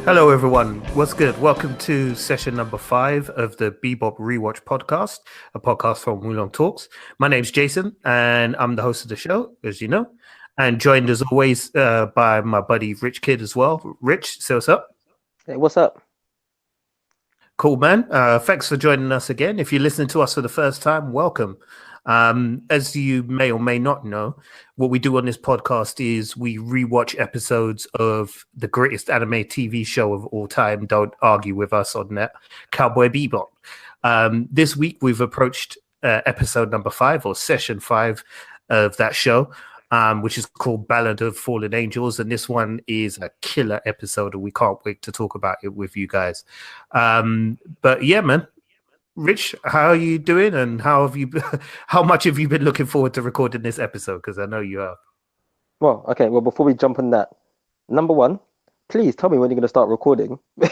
Hello, everyone. What's good? Welcome to session number 5 of the Bebop Rewatch podcast, a podcast from Wulong Talks. My name's Jason, and I'm the host of the show, as you know, and joined as always by my buddy Rich Kid as well. Rich, say what's up? Hey, what's up? Cool, man. Thanks for joining us again. If you're listening to us for the first time, welcome. As you may or may not know, what we do on this podcast is we rewatch episodes of the greatest anime TV show of all time. Don't argue with us on that. Cowboy Bebop. This week we've approached episode number 5 or session 5 of that show, which is called Ballad of Fallen Angels. And this one is a killer episode and we can't wait to talk about it with you guys. But yeah, man. Rich, how are you doing, and how much have you been looking forward to recording this episode? Because I know you have. Well, okay. Well, before we jump on that, number one, please tell me when you're going to start recording. Well,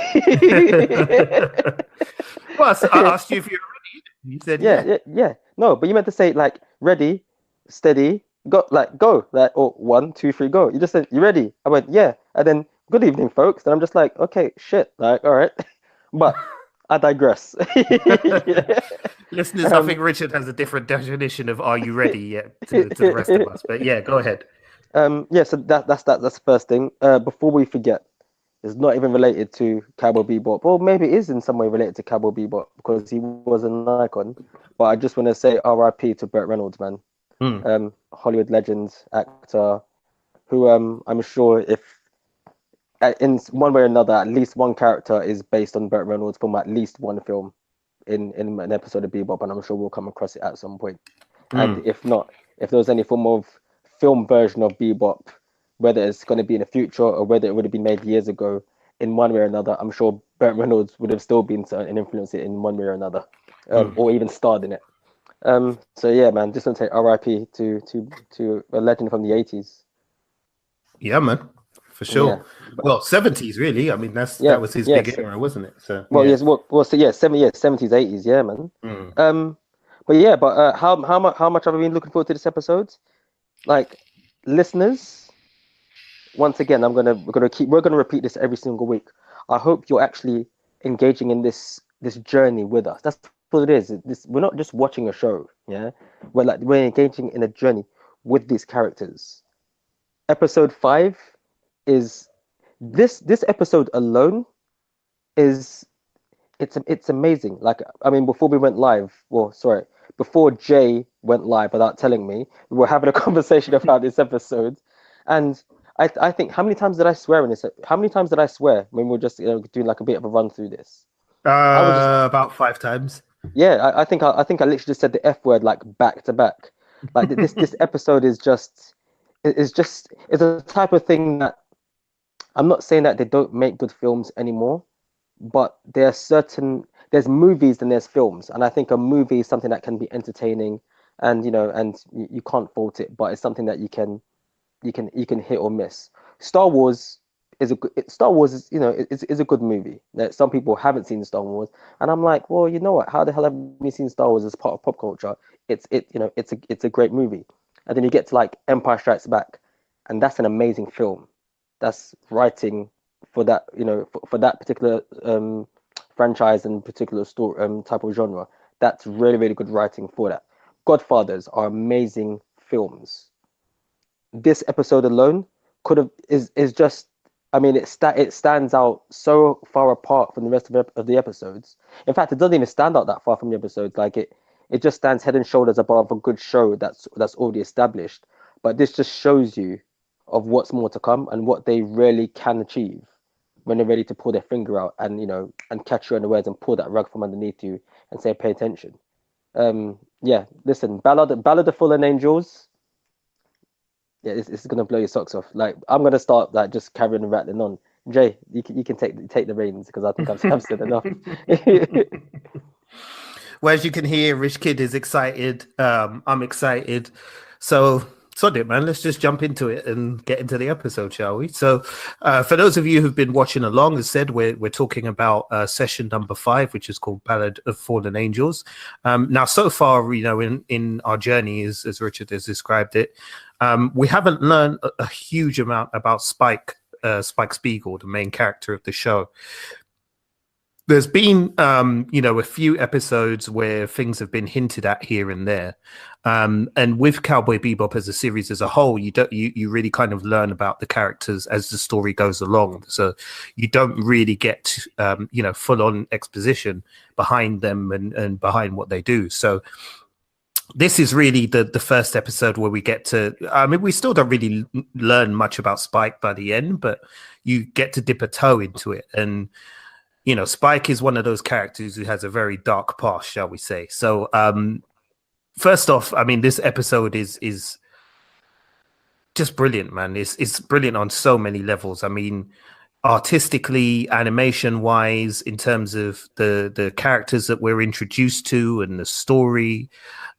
I asked you if you're ready. You said yeah. No, but you meant to say like ready, steady, go, like, or 1, 2, 3, go. You just said you ready. I went yeah, and then good evening, folks. And I'm just like, okay, shit, like all right, but. I digress. Listeners, I think Richard has a different definition of "Are you ready?" yet to the rest of us. But yeah, go ahead. Yeah, so that's the first thing. Before we forget, it's not even related to Cowboy Bebop. Well, maybe it is in some way related to Cowboy Bebop because he was an icon. But I just want to say R.I.P. to Burt Reynolds, man. Hollywood legend, actor, who I'm sure if. In one way or another, at least one character is based on Burt Reynolds from at least one film in an episode of Bebop, and I'm sure we'll come across it at some point. And if not, if there was any form of film version of Bebop, whether it's going to be in the future or whether it would have been made years ago, in one way or another, I'm sure Burt Reynolds would have still been an influence it in one way or another, or even starred in it. So yeah, man, just want to say R.I.P. to a legend from the 80s. Yeah, man. For sure. Yeah, well, 70s really. I mean, that was his big era, wasn't it? So well, yes, well, so yeah, 70s, 80s, yeah, man. But how much have I been looking forward to this episode? Like, listeners, once again, we're gonna repeat this every single week. I hope you're actually engaging in this journey with us. That's what it is. We're not just watching a show, yeah. We're engaging in a journey with these characters. Episode 5. Is this episode alone it's amazing. Like, I mean, before Jay went live without telling me, we were having a conversation about this episode, and I think how many times did I swear in this? How many times did I swear when we were just doing like a bit of a run through this? About 5 times. Yeah, I think I literally just said the F word like back to back. Like this episode is a type of thing that. I'm not saying that they don't make good films anymore, but there's movies and there's films, and I think a movie is something that can be entertaining, and you can't fault it, but it's something that you can hit or miss. Star Wars is a good movie. Some people haven't seen Star Wars, and I'm like, well, you know what? How the hell have we seen Star Wars as part of pop culture? It's a great movie, and then you get to like Empire Strikes Back, and that's an amazing film. That's writing for that, for that particular franchise and particular story type of genre. That's really, really good writing for that. Godfathers are amazing films. This episode alone is just. I mean, it stands out so far apart from the rest of the episodes. In fact, it doesn't even stand out that far from the episodes. Like it just stands head and shoulders above a good show that's already established. But this just shows you of what's more to come and what they really can achieve when they're ready to pull their finger out and catch you unawares and pull that rug from underneath you and say, pay attention. Listen, Ballad of Fallen Angels. Yeah, it's gonna blow your socks off. Like, I'm gonna start like just carrying and rattling on. Jay, you can take the reins because I think I've said enough. Well, as you can hear, Rich Kid is excited. I'm excited. So, sod it, man. Let's just jump into it and get into the episode, shall we? So, for those of you who've been watching along, as said, we're talking about session number 5, which is called Ballad of Fallen Angels. Now, so far, in our journey, as Richard has described it, we haven't learned a huge amount about Spike Spiegel, the main character of the show. There's been, a few episodes where things have been hinted at here and there, and with Cowboy Bebop as a series as a whole, you really kind of learn about the characters as the story goes along. So you don't really get, full on exposition behind them and behind what they do. So this is really the first episode where we get to. I mean, we still don't really learn much about Spike by the end, but you get to dip a toe into it. And Spike is one of those characters who has a very dark past, shall we say. So, first off, I mean, this episode is just brilliant, man. It's brilliant on so many levels. I mean, artistically, animation-wise, in terms of the characters that we're introduced to and the story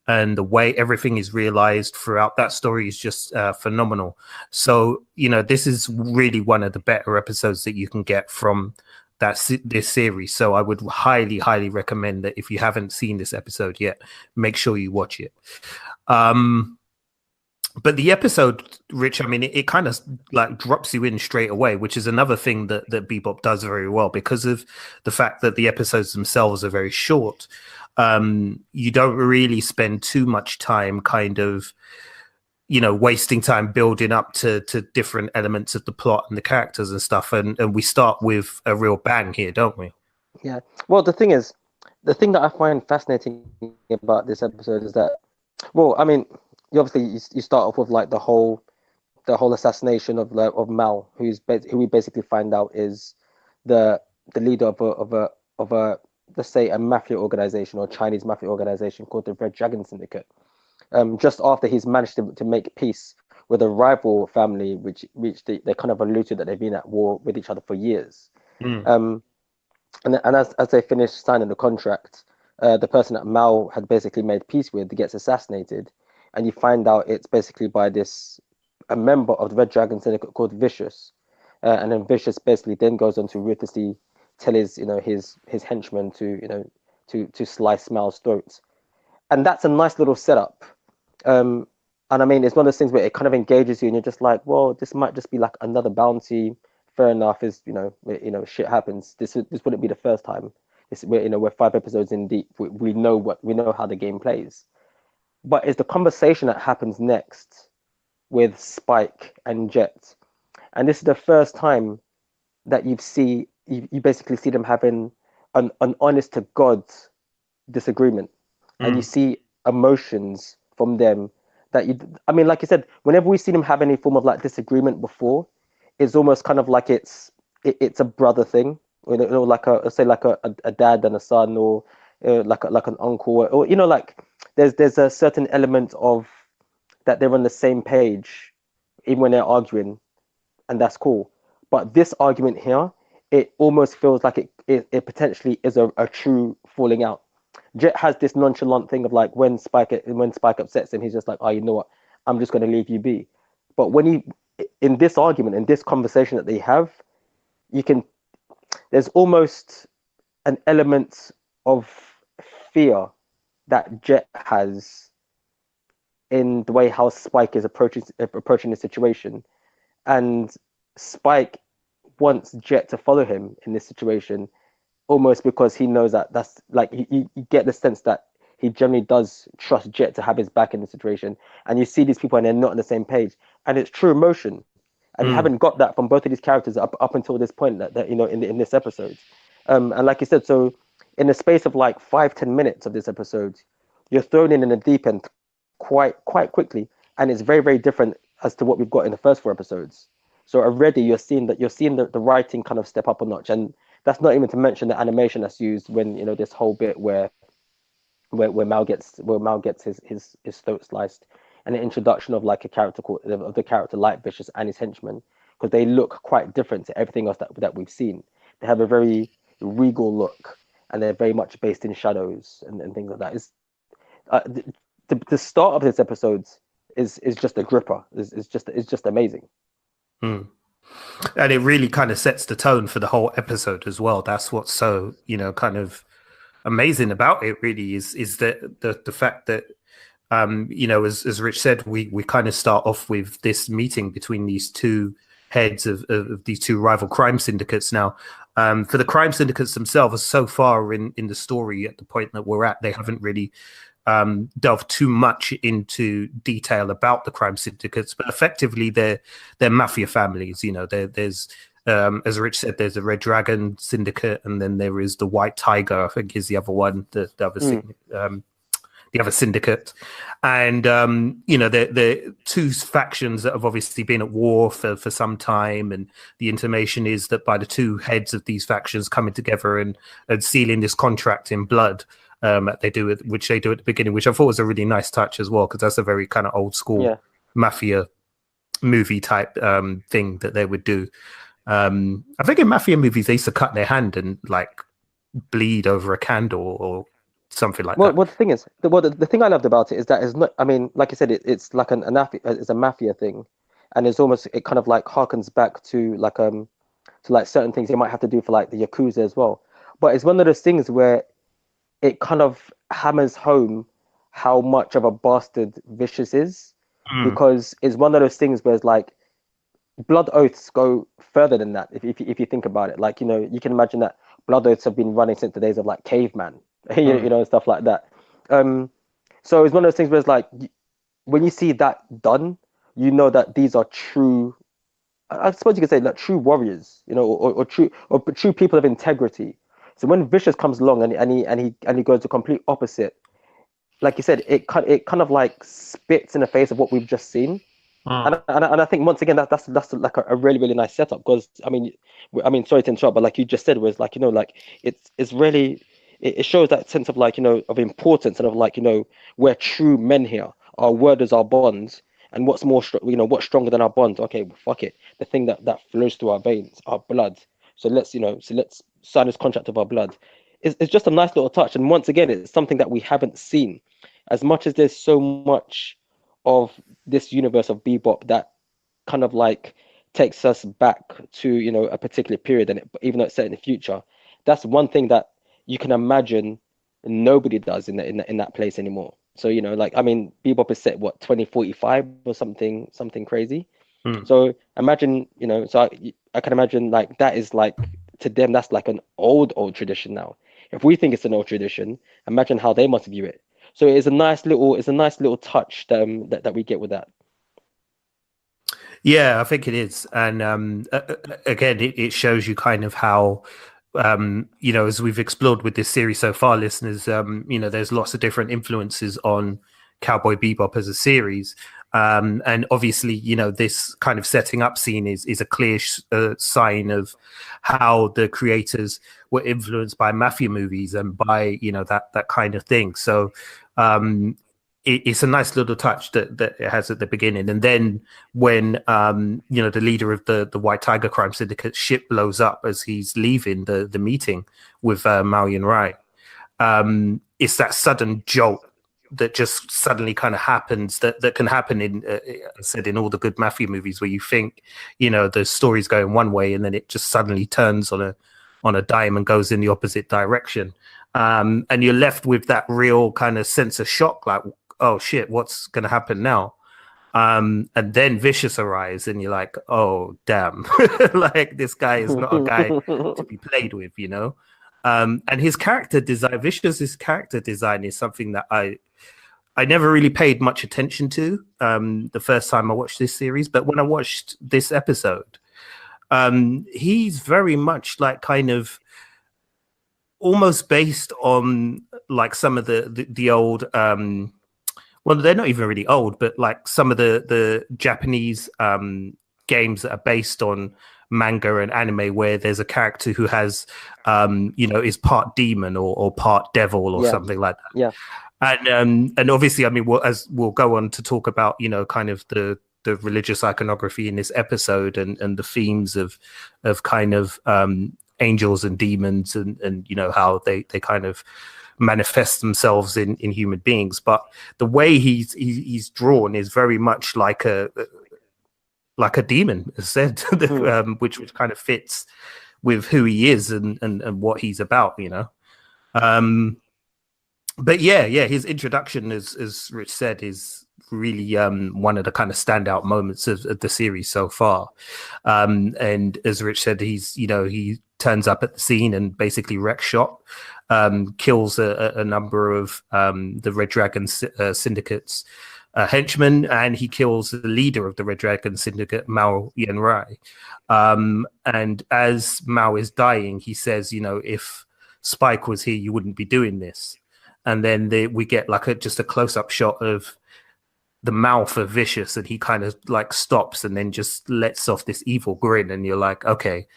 and the way everything is realized throughout that story is just phenomenal. So, this is really one of the better episodes that you can get from this series. So I would highly recommend that if you haven't seen this episode yet, make sure you watch it. But the episode, Rich, I mean, it kind of like drops you in straight away, which is another thing that Bebop does very well because of the fact that the episodes themselves are very short. You don't really spend too much time kind of wasting time building up to different elements of the plot and the characters and stuff. And we start with a real bang here, don't we? Yeah. Well, the thing that I find fascinating about this episode is that, well, I mean, you start off with like the whole assassination of Mal, who we basically find out is the leader of a let's say a mafia organization or Chinese mafia organization called the Red Dragon Syndicate. Just after he's managed to make peace with a rival family, which they kind of alluded that they've been at war with each other for years. And as they finish signing the contract, the person that Mao had basically made peace with gets assassinated, and you find out it's basically by a member of the Red Dragon Syndicate called Vicious, and then Vicious basically then goes on to ruthlessly tell his henchmen to slice Mao's throat, and that's a nice little setup. And I mean, it's one of those things where it kind of engages you, and you're just like, well, this might just be like another bounty. Fair enough, shit happens. This wouldn't be the first time. We're 5 episodes in deep. We know how the game plays, but it's the conversation that happens next with Spike and Jet, and this is the first time that you basically see them having an honest to God disagreement, and you see emotions from them I mean, like you said, whenever we see them have any form of like disagreement before, it's almost kind of like it's a brother thing, like a dad and a son, or like an uncle, or like there's a certain element of that they're on the same page, even when they're arguing, and that's cool. But this argument here, it almost feels like it potentially is a true falling out. Jet has this nonchalant thing of like when Spike upsets him, he's just like, oh, you know what, I'm just going to leave you be. But in this argument, in this conversation that they have, there's almost an element of fear that Jet has in the way how Spike is approaching the situation, and Spike wants Jet to follow him in this situation, almost because he knows that's like you get the sense that he generally does trust Jet to have his back in the situation. And you see these people and they're not on the same page, and it's true emotion, and you haven't got that from both of these characters up until this point that in this episode. And like you said, so in the space of like 5-10 minutes of this episode, you're thrown in the deep end quite quickly, and it's very, very different as to what we've got in the first 4 episodes. So already you're seeing the writing kind of step up a notch, and that's not even to mention the animation that's used when this whole bit where Mal gets his throat sliced, and the introduction of like the character like Vicious and his henchmen, because they look quite different to everything else that we've seen. They have a very regal look, and they're very much based in shadows and things like that. The start of this episode is just a gripper. It's just amazing. Hmm. And it really kind of sets the tone for the whole episode as well. That's what's so, kind of amazing about it really is that the fact that as Rich said, we kind of start off with this meeting between these two heads of these two rival crime syndicates. Now, for the crime syndicates themselves, so far in the story at the point that we're at, they haven't really delved too much into detail about the crime syndicates, but effectively they're mafia families. There's as Rich said, there's a Red Dragon syndicate, and then there is the White Tiger, I think is the other one, the other syndicate. And they're two factions that have obviously been at war for some time, and the intimation is that by the two heads of these factions coming together and sealing this contract in blood, which they do at the beginning, which I thought was a really nice touch as well, because that's a very kind of old school mafia movie type thing that they would do. I think in mafia movies they used to cut their hand and like bleed over a candle or something like that. Well, the thing is, the thing I loved about it is that it's not. I mean, like I said, it's like it's a mafia thing, and it kind of like harkens back to like certain things you might have to do for like the Yakuza as well. But it's one of those things where it kind of hammers home how much of a bastard Vicious is, because it's one of those things where it's like blood oaths go further than that. If you think about it, like you can imagine that blood oaths have been running since the days of like caveman. And stuff like that. So it's one of those things where it's like when you see that done, that these are true. I suppose you could say like true warriors, or true people of integrity. So when Vicious comes along and he goes the complete opposite, like you said, it kind of like spits in the face of what we've just seen. And I think once again that's like a really, really nice setup, because I mean sorry to interrupt, but like you just said, was like like it's really. It shows that sense of like of importance, and of like we're true men here. Our word is our bonds, and what's more what's stronger than our bonds? Okay, well, fuck it. The thing that flows through our veins, our blood. So let's sign this contract of our blood. It's just a nice little touch, and once again, it's something that we haven't seen. As much as there's so much of this universe of Bebop that kind of like takes us back to a particular period, and even though it's set in the future, that's one thing that you can imagine nobody does in that place anymore. So like I mean, Bebop is set 2045 or something crazy. So imagine so I can imagine like that is like, to them that's like an old tradition now. If we think it's an old tradition, imagine how they must view it. So it's a nice little touch that we get with that. Yeah, I think it is, and again, it shows you kind of how. As we've explored with this series so far, listeners, there's lots of different influences on Cowboy Bebop as a series. And obviously, this kind of setting up scene is a clear sign of how the creators were influenced by mafia movies and by, that kind of thing. So it's a nice little touch that it has at the beginning. And then when, the leader of the White Tiger crime syndicate ship blows up as he's leaving the meeting with Mao and Rai, it's that sudden jolt that just suddenly kind of happens that can happen in all the good mafia movies, where you think, the story's going one way and then it just suddenly turns on a dime and goes in the opposite direction. And you're left with that real kind of sense of shock, like, oh shit, what's going to happen now? And then Vicious arrives and you're like, oh, damn, like this guy is not a guy to be played with, and his character design, Vicious's character design, is something that I never really paid much attention to the first time I watched this series. But when I watched this episode, he's very much like kind of almost based on like some of the old, well, they're not even really old, but like some of the Japanese games that are based on manga and anime, where there's a character who has, is part demon or part devil or something like that. Yeah. And obviously, I mean, as we'll go on to talk about, kind of the religious iconography in this episode and the themes of kind of angels and demons, and you know how they kind of manifest themselves in human beings. But the way he's drawn is very much like a demon, as said, which kind of fits with who he is and what he's about, you know. But yeah, his introduction, as Rich said, is really one of the kind of standout moments of the series so far. And as Rich said, he turns up at the scene and basically wrecks shop, kills a number of the Red Dragon syndicate's henchmen, and he kills the leader of the Red Dragon Syndicate, Mao Yenrai. And as Mao is dying, he says, you know, if Spike was here, you wouldn't be doing this. And then we get like just a close-up shot of the mouth of Vicious, and he kind of like stops and then just lets off this evil grin, and you're like, okay,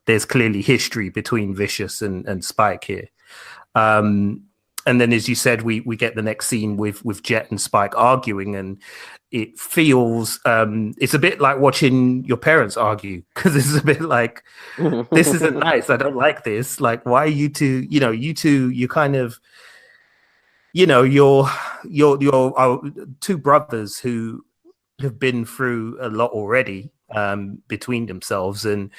there's clearly history between Vicious and Spike here. And then, as you said, we get the next scene with Jet and Spike arguing, and it feels it's a bit like watching your parents argue, because it's a bit like, this isn't nice. I don't like this. Like, why are you two? You kind of, you know, you're two brothers who have been through a lot already between themselves, and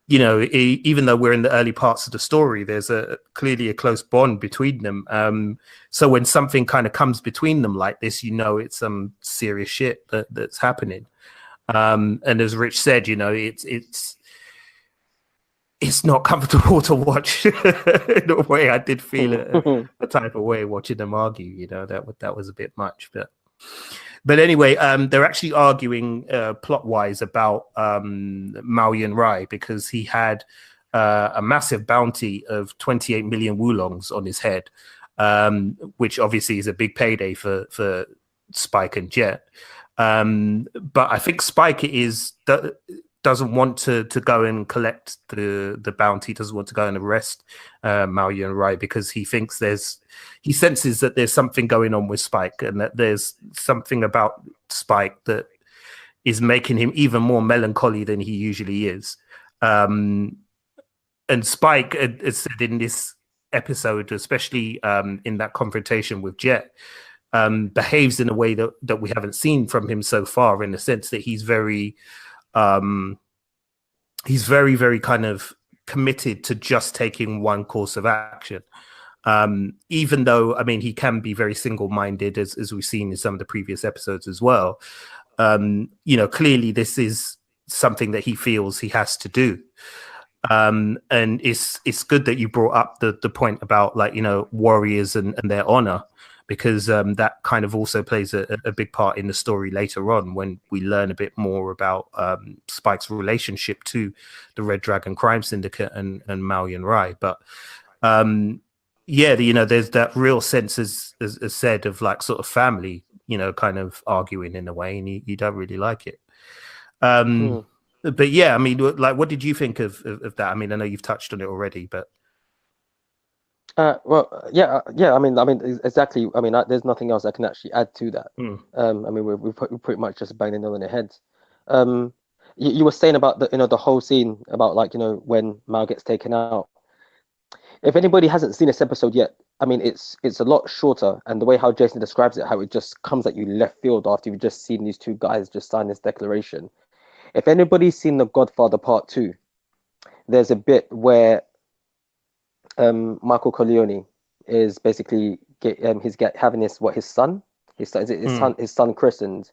you know, even though we're in the early parts of the story, there's clearly a close bond between them. So when something kind of comes between them like this, you know, it's some serious shit that's happening. And as Rich said, you know, it's not comfortable to watch in a way. I did feel a type of way watching them argue, you know, that was a bit much, but anyway, they're actually arguing plot-wise about Mao Yenrai, because he had a massive bounty of 28 million wulongs on his head, which obviously is a big payday for Spike and Jet. But I think Spike doesn't want to go and collect the bounty, doesn't want to go and arrest Mao Yenrai, because he thinks he senses that there's something going on with Spike, and that there's something about Spike that is making him even more melancholy than he usually is. And Spike, as said in this episode, especially in that confrontation with Jet, behaves in a way that we haven't seen from him so far, in the sense that he's very very kind of committed to just taking one course of action. Even though, I mean, he can be very single-minded, as we've seen in some of the previous episodes as well. You know, clearly this is something that he feels he has to do. And it's good that you brought up the point about, like, you know, warriors and their honor, because that kind of also plays a big part in the story later on, when we learn a bit more about Spike's relationship to the Red Dragon Crime Syndicate and Mao Yenrai. But yeah, you know, there's that real sense, as said, of like sort of family, you know, kind of arguing in a way, and you don't really like it. But yeah, I mean, like, what did you think of that? I mean, I know you've touched on it already, but yeah. I mean, exactly. I mean, there's nothing else I can actually add to that. I mean, we pretty much just banged the nail on the head. You were saying about the whole scene about, like, you know, when Mao gets taken out. If anybody hasn't seen this episode yet, I mean, it's a lot shorter, and the way how Jason describes it, how it just comes at you left field after you've just seen these two guys just sign this declaration. If anybody's seen The Godfather Part 2, there's a bit where Michael Corleone is basically having his son christened,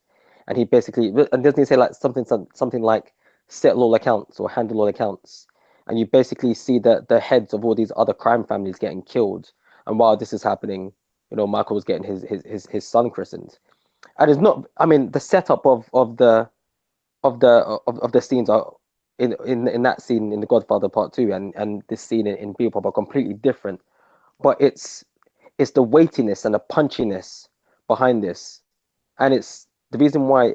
and he basically, and doesn't he say like something like settle all accounts or handle all accounts, and you basically see the heads of all these other crime families getting killed, and while this is happening, you know, Michael's getting his son christened, and it's not. I mean, the setup of the scenes are in that scene in The Godfather Part 2 and this scene in Bebop are completely different, but it's the weightiness and the punchiness behind this, and it's the reason why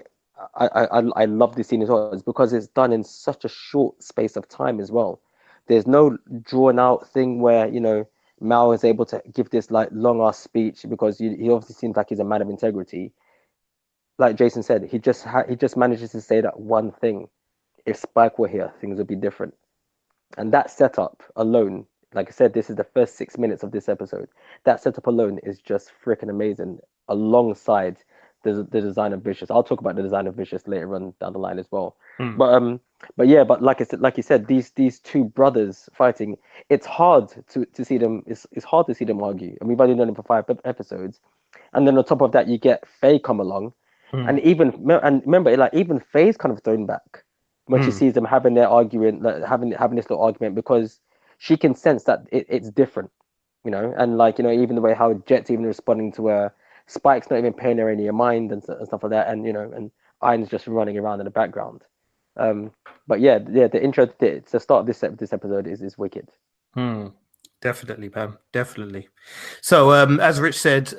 I love this scene as well, is because it's done in such a short space of time as well. There's no drawn out thing where, you know, Mao is able to give this like long ass speech, because he obviously seems like he's a man of integrity. Like Jason said, he just manages to say that one thing. If Spike were here, things would be different. And that setup alone, like I said, this is the first 6 minutes of this episode. That setup alone is just freaking amazing. Alongside the design of Vicious, I'll talk about the design of Vicious later on down the line as well. Mm, But yeah, but like I said, like you said, these two brothers fighting, it's hard to see them. It's hard to see them argue, and we've only known them for 5 episodes. And then on top of that, you get Faye come along, mm, and remember, like even Faye's kind of thrown back when she mm, sees them having their argument, like, having this little argument because she can sense that it's different, and like even the way how Jet's even responding to her, Spike's not even paying her any mind and stuff like that, and and Iron's just running around in the background. Um, but yeah, the intro, the start of this episode is wicked. mm. Definitely, man. Definitely. So, as Rich said,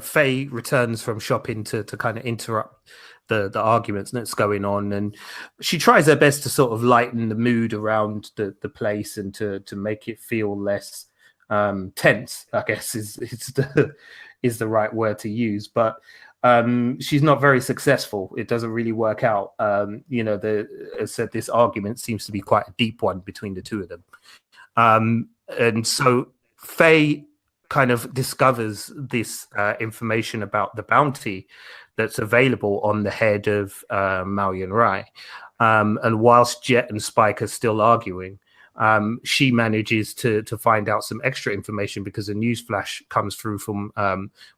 Faye returns from shopping to kind of interrupt the arguments that's going on, and she tries her best to sort of lighten the mood around the place and to make it feel less tense, I guess is the right word to use. But she's not very successful. It doesn't really work out. As said, this argument seems to be quite a deep one between the two of them. And so Faye kind of discovers this information about the bounty that's available on the head of Maoyan Rai. And whilst Jet and Spike are still arguing, she manages to find out some extra information because a news flash comes through from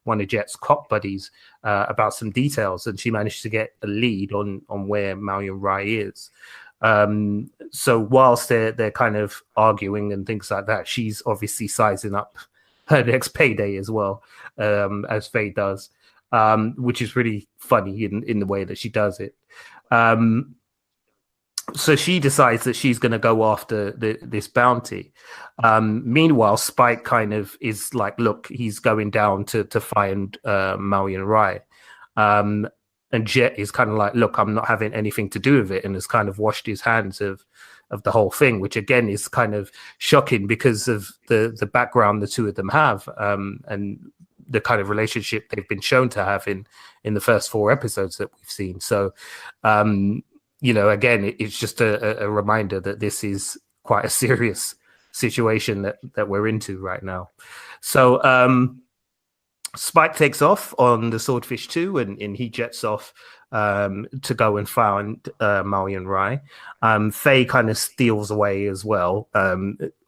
one of Jet's cop buddies about some details, and she managed to get a lead on where Maoyan Rai is. So whilst they're kind of arguing and things like that, she's obviously sizing up her next payday as well, as Faye does, which is really funny in the way that she does it. So she decides that she's going to go after this bounty. Meanwhile, Spike kind of is like, look, he's going down to find Maoyan Rai. And Jet is kind of like, look, I'm not having anything to do with it, and has kind of washed his hands of the whole thing, which again is kind of shocking because of the background the two of them have, and the kind of relationship they've been shown to have in the first 4 episodes that we've seen. So, again, it's just a reminder that this is quite a serious situation that we're into right now. So, Spike takes off on the Swordfish 2, and he jets off to go and find Maoyan Rai. Faye kind of steals away as well,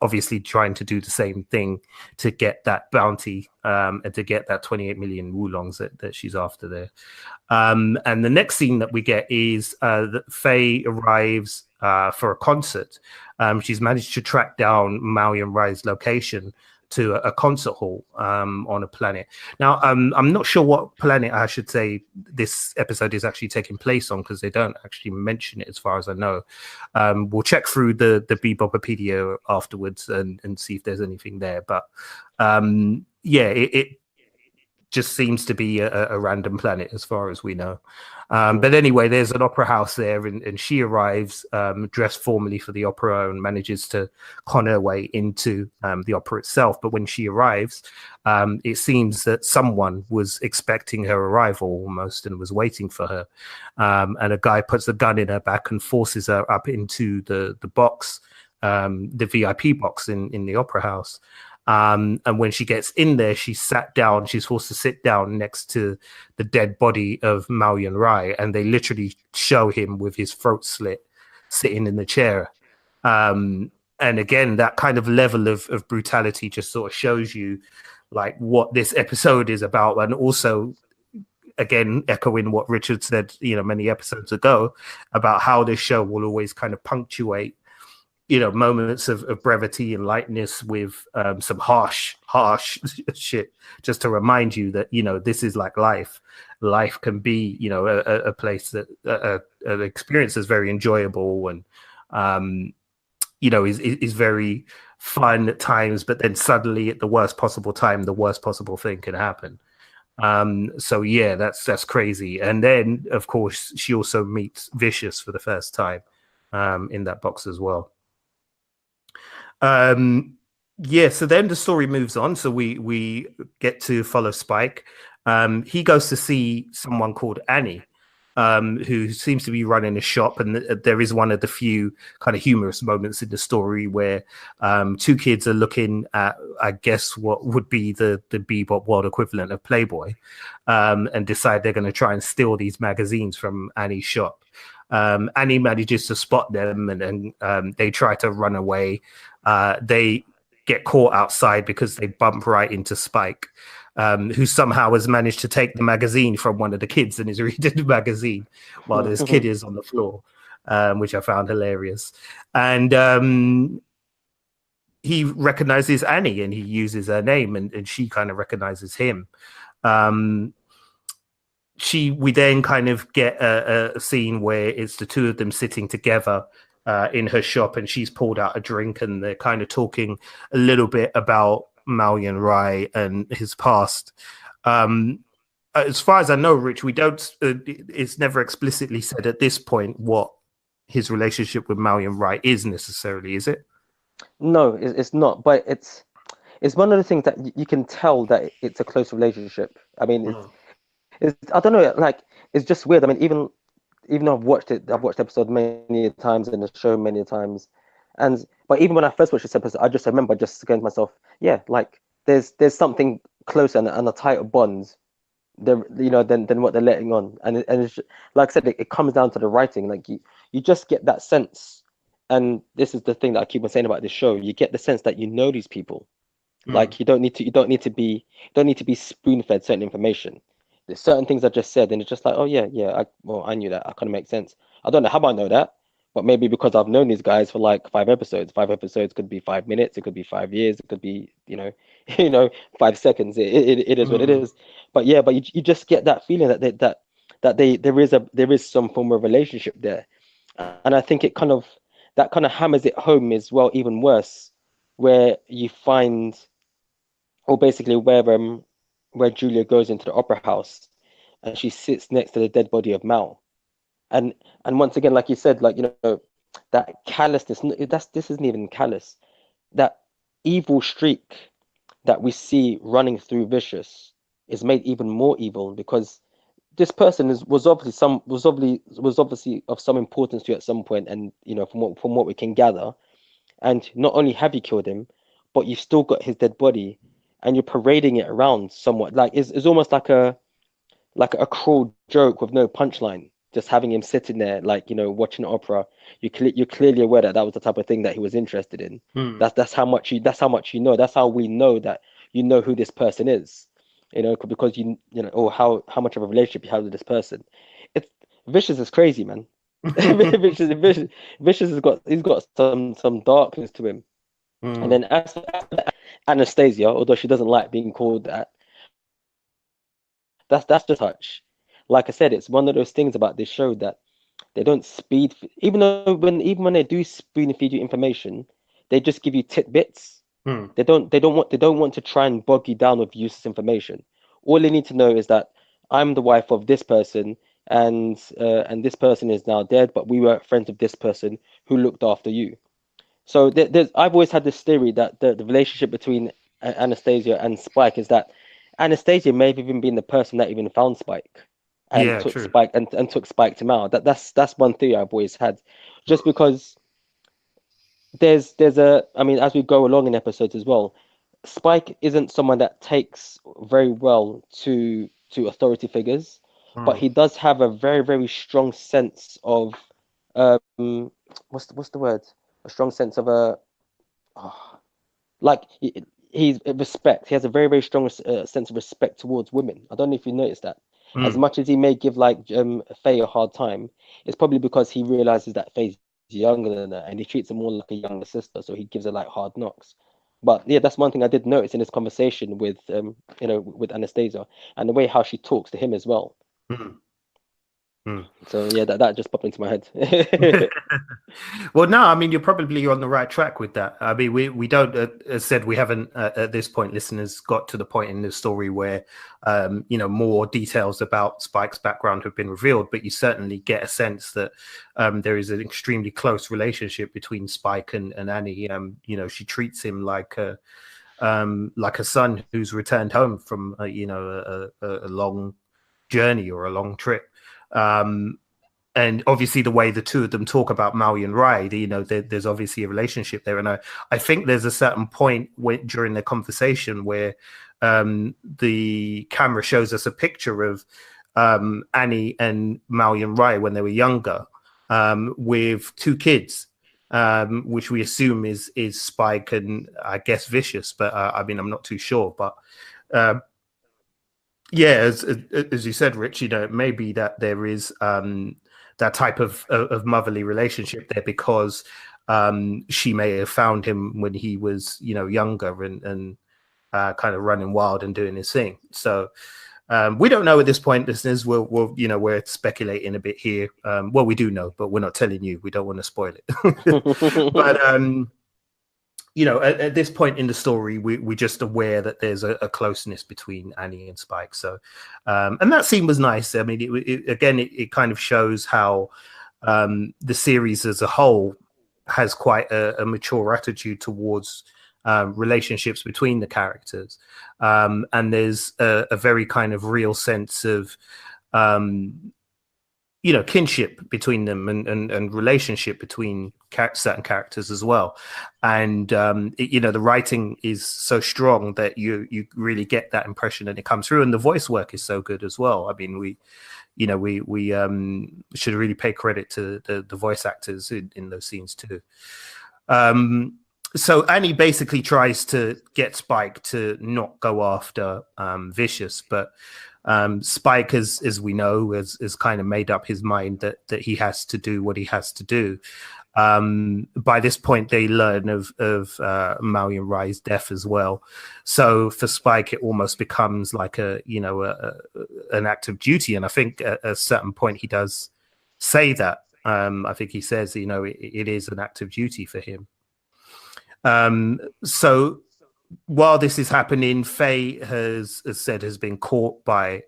obviously trying to do the same thing to get that bounty and to get that 28 million wulongs that she's after there. And the next scene that we get is that Faye arrives for a concert. She's managed to track down Maoyan Rai's location to a concert hall on a planet. Now, I'm not sure what planet I should say this episode is actually taking place on, because they don't actually mention it as far as I know. We'll check through the Bebopopedia afterwards and see if there's anything there. But it just seems to be a random planet as far as we know. But anyway, there's an opera house there, and she arrives dressed formally for the opera and manages to con her way into the opera itself. But when she arrives, it seems that someone was expecting her arrival almost and was waiting for her. And a guy puts a gun in her back and forces her up into the box, the VIP box in the opera house. And when she gets in there, she's forced to sit down next to the dead body of Maoyan Rai, and they literally show him with his throat slit sitting in the chair. And again, that kind of level of brutality just sort of shows you like what this episode is about. And also, again, echoing what Richard said, many episodes ago, about how this show will always kind of punctuate moments of brevity and lightness with some harsh shit, just to remind you that this is like life. Life can be a place that an experience is very enjoyable and is very fun at times, but then suddenly at the worst possible time, the worst possible thing can happen. So yeah, that's crazy. And then of course she also meets Vicious for the first time in that box as well. So then the story moves on. So we get to follow Spike. He goes to see someone called Annie, who seems to be running a shop, and there is one of the few kind of humorous moments in the story where two kids are looking at, I guess, what would be the Bebop world equivalent of Playboy, and decide they're going to try and steal these magazines from Annie's shop. Annie manages to spot them, and they try to run away. They get caught outside because they bump right into Spike, who somehow has managed to take the magazine from one of the kids and is reading the magazine while this kid is on the floor, which I found hilarious. And he recognizes Annie, and he uses her name, and she kind of recognizes him. We then kind of get a scene where it's the two of them sitting together in her shop, and she's pulled out a drink, and they're kind of talking a little bit about Malyan Rai and his past. As far as I know, Rich, we don't. It's never explicitly said at this point what his relationship with Malyan Rai is necessarily, is it? No, it's not. But it's one of the things that you can tell that it's a close relationship. I mean, it's I don't know, like it's just weird. I mean, even though I've watched the episode many times and the show many times, but even when I first watched this episode, I just remember just going to myself, yeah, like there's something closer and a tighter bond there, than what they're letting on, and it's like I said, it comes down to the writing. Like you just get that sense, and this is the thing that I keep on saying about this show. You get the sense that you know these people. Like you don't need to be spoon fed certain information. There's certain things I just said, and it's just like, oh yeah, I knew that. I kind of make sense. I don't know how I know that, but maybe because I've known these guys for like 5 episodes. 5 episodes could be 5 minutes, it could be 5 years, it could be 5 seconds. It is what it is. But yeah, but you just get that feeling that there is some form of relationship there, and I think that kind of hammers it home as well, even worse, where you find, or basically where Julia goes into the opera house and she sits next to the dead body of Mal. And once again, like you said, like that callousness, this isn't even callous. That evil streak that we see running through Vicious is made even more evil because this person was obviously of some importance to you at some point, and from what we can gather. And not only have you killed him, but you've still got his dead body, and you're parading it around somewhat. Like it's almost like a cruel joke with no punchline. Just having him sitting there, like watching opera. You're clearly aware that was the type of thing that he was interested in. That's how much you know. That's how we know that you know who this person is. Because or how much of a relationship you have with this person. It's Vicious is crazy, man. Vicious he's got some darkness to him. And then as for Anastasia, although she doesn't like being called that, that's just touch. Like I said, it's one of those things about this show that they don't even when they do spoon feed you information, they just give you tidbits. They don't want to try and bog you down with useless information. All they need to know is that I'm the wife of this person, and this person is now dead, but we were friends of this person who looked after you. So I've always had this theory that the relationship between Anastasia and Spike is that Anastasia may have even been the person that even found Spike and took true. Spike and took Spike to Mal. That's one theory I've always had, just because I mean, as we go along in episodes as well, Spike isn't someone that takes very well to authority figures, but he does have a very, very strong sense of what's the word? A strong sense of like he's respect. He has a very, very strong sense of respect towards women. I don't know if you noticed that. As much as he may give like Faye a hard time, it's probably because he realizes that Faye's younger than her and he treats her more like a younger sister, so he gives her like hard knocks. But yeah, that's one thing I did notice in this conversation with with Anastasia, and the way how she talks to him as well. So yeah, that just popped into my head. Well, no, I mean, you're probably on the right track with that. I mean, we don't, as said, we haven't at this point, listeners, got to the point in the story where more details about Spike's background have been revealed, but you certainly get a sense that there is an extremely close relationship between Spike and Annie. She treats him like a son who's returned home from a long journey or a long trip. And obviously the way the two of them talk about Maui and Rai, there's obviously a relationship there. And I think there's a certain point during their conversation where the camera shows us a picture of Annie and Maui and Rai when they were younger, with two kids, which we assume is Spike and I guess Vicious, but I mean, I'm not too sure. But yeah, as you said, Rich, it may be that there is that type of motherly relationship there because she may have found him when he was, younger and kind of running wild and doing his thing. So we don't know at this point, listeners. We're speculating a bit here. Well, we do know, but we're not telling you. We don't want to spoil it. But at this point in the story, we're just aware that there's a closeness between Annie and Spike. So, and that scene was nice. I mean, it kind of shows how the series as a whole has quite a mature attitude towards relationships between the characters. And there's a very kind of real sense of kinship between them and relationship between certain characters as well. And the writing is so strong that you really get that impression and it comes through, and the voice work is so good as well. I mean, we should really pay credit to the voice actors in those scenes too. So Annie basically tries to get Spike to not go after Vicious, but Spike, as we know, has kind of made up his mind that he has to do what he has to do. By this point, they learn of Maui and Rai's death as well. So for Spike, it almost becomes like an act of duty. And I think at a certain point he does say that. I think he says, it is an act of duty for him. So while this is happening, Faye has been caught by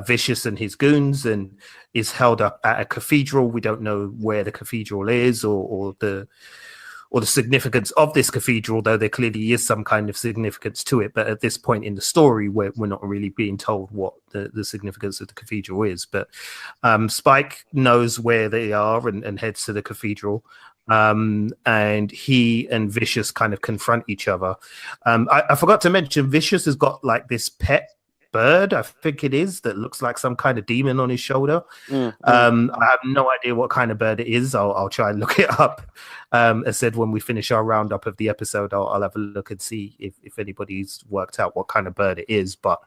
Vicious and his goons and is held up at a cathedral. We don't know where the cathedral is or the significance of this cathedral, though there clearly is some kind of significance to it. But at this point in the story, we're not really being told what the significance of the cathedral is. But Spike knows where they are and heads to the cathedral. And he and Vicious kind of confront each other. I forgot to mention, Vicious has got like this pet bird, I think it is, that looks like some kind of demon on his shoulder. I have no idea what kind of bird it is. I'll try and look it up. As I said, when we finish our roundup of the episode, I'll have a look and see if anybody's worked out what kind of bird it is. But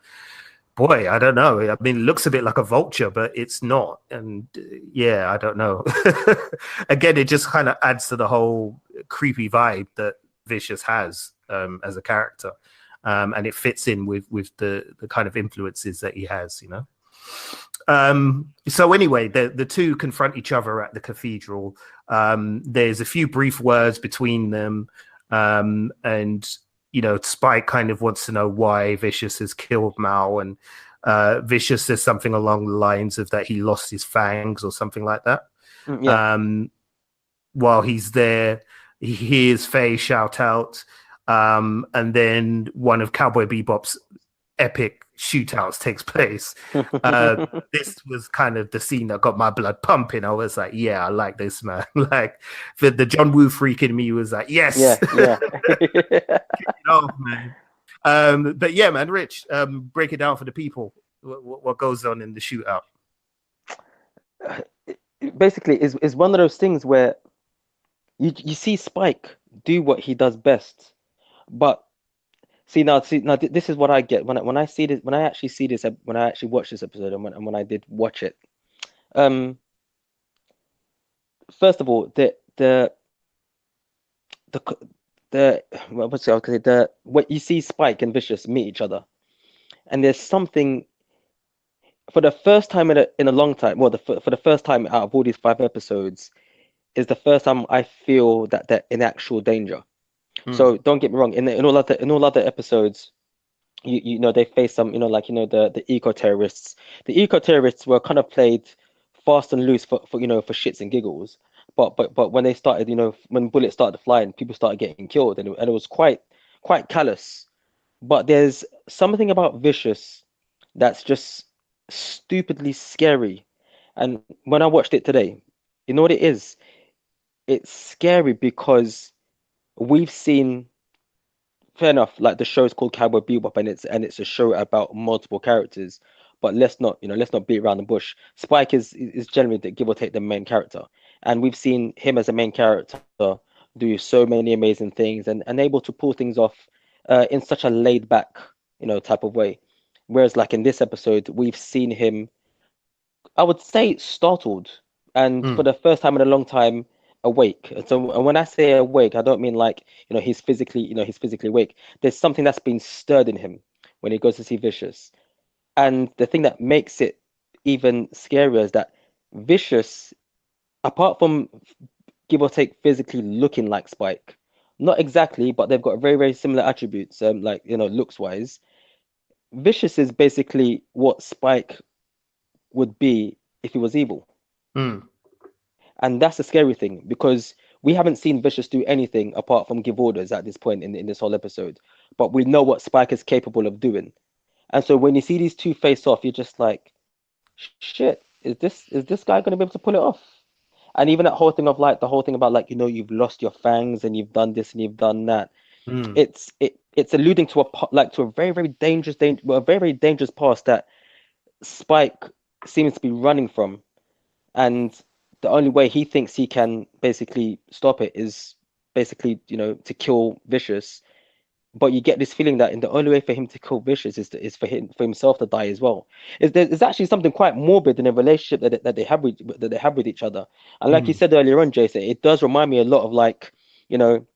boy, I don't know. I mean, it looks a bit like a vulture, but it's not. And yeah, I don't know. Again, it just kind of adds to the whole creepy vibe that Vicious has as a character. And it fits in with the kind of influences that he has, So anyway, the two confront each other at the cathedral. There's a few brief words between them. And Spike kind of wants to know why Vicious has killed Mao, and Vicious says something along the lines of that he lost his fangs or something like that. Yeah. While he's there, he hears Faye shout out, and then one of Cowboy Bebop's epic shootouts takes place. This was kind of the scene that got my blood pumping. I was like, yeah, I like this, man. Like the John Woo freak in me was like, yes. Yeah. Kick it off, man. But yeah, man, Rich, break it down for the people. What goes on in the shootout? Basically, is one of those things where you see Spike do what he does best, but see now, this is what I get when I see this, when I actually watch this episode, and when I did watch it. First of all, what you see Spike and Vicious meet each other, and there's something for the first time in a long time. Well, for the first time out of all these 5 episodes, is the first time I feel that they're in actual danger. So don't get me wrong. In all other episodes, you know they face some, the eco terrorists. The eco terrorists were kind of played fast and loose for shits and giggles. But when they started, when bullets started flying, people started getting killed, and it was quite callous. But there's something about Vicious that's just stupidly scary, And when I watched it today, you know what it is? It's scary because we've seen, fair enough, like the show's called Cowboy Bebop, and it's a show about multiple characters. But let's not beat around the bush. Spike is generally the give or take the main character, and we've seen him as a main character do so many amazing things and able to pull things off in such a laid back, type of way. Whereas like in this episode, we've seen him, I would say, startled, and for Mm, the first time in a long time, awake. And so, and when I say awake, I don't mean like, he's physically awake. There's something that's been stirred in him when he goes to see Vicious. And the thing that makes it even scarier is that Vicious, apart from give or take physically looking like Spike, not exactly, but they've got very, very similar attributes, like, looks wise. Vicious is basically what Spike would be if he was evil. mm, And that's the scary thing because we haven't seen Vicious do anything apart from give orders at this point in this whole episode. But we know what Spike is capable of doing. And so when you see these two face off, you're just like, shit, is this guy gonna be able to pull it off? And even that whole thing of like the whole thing about like, you've lost your fangs and you've done this and you've done that. mm, It's alluding to to a very, very dangerous well, a very, very dangerous past that Spike seems to be running from. And the only way he thinks he can basically stop it is basically, to kill Vicious. But you get this feeling that in the only way for him to kill Vicious is for himself to die as well. There's actually something quite morbid in a relationship that they have with each other. And like you mm. said earlier on, Jason, it does remind me a lot of like, you know,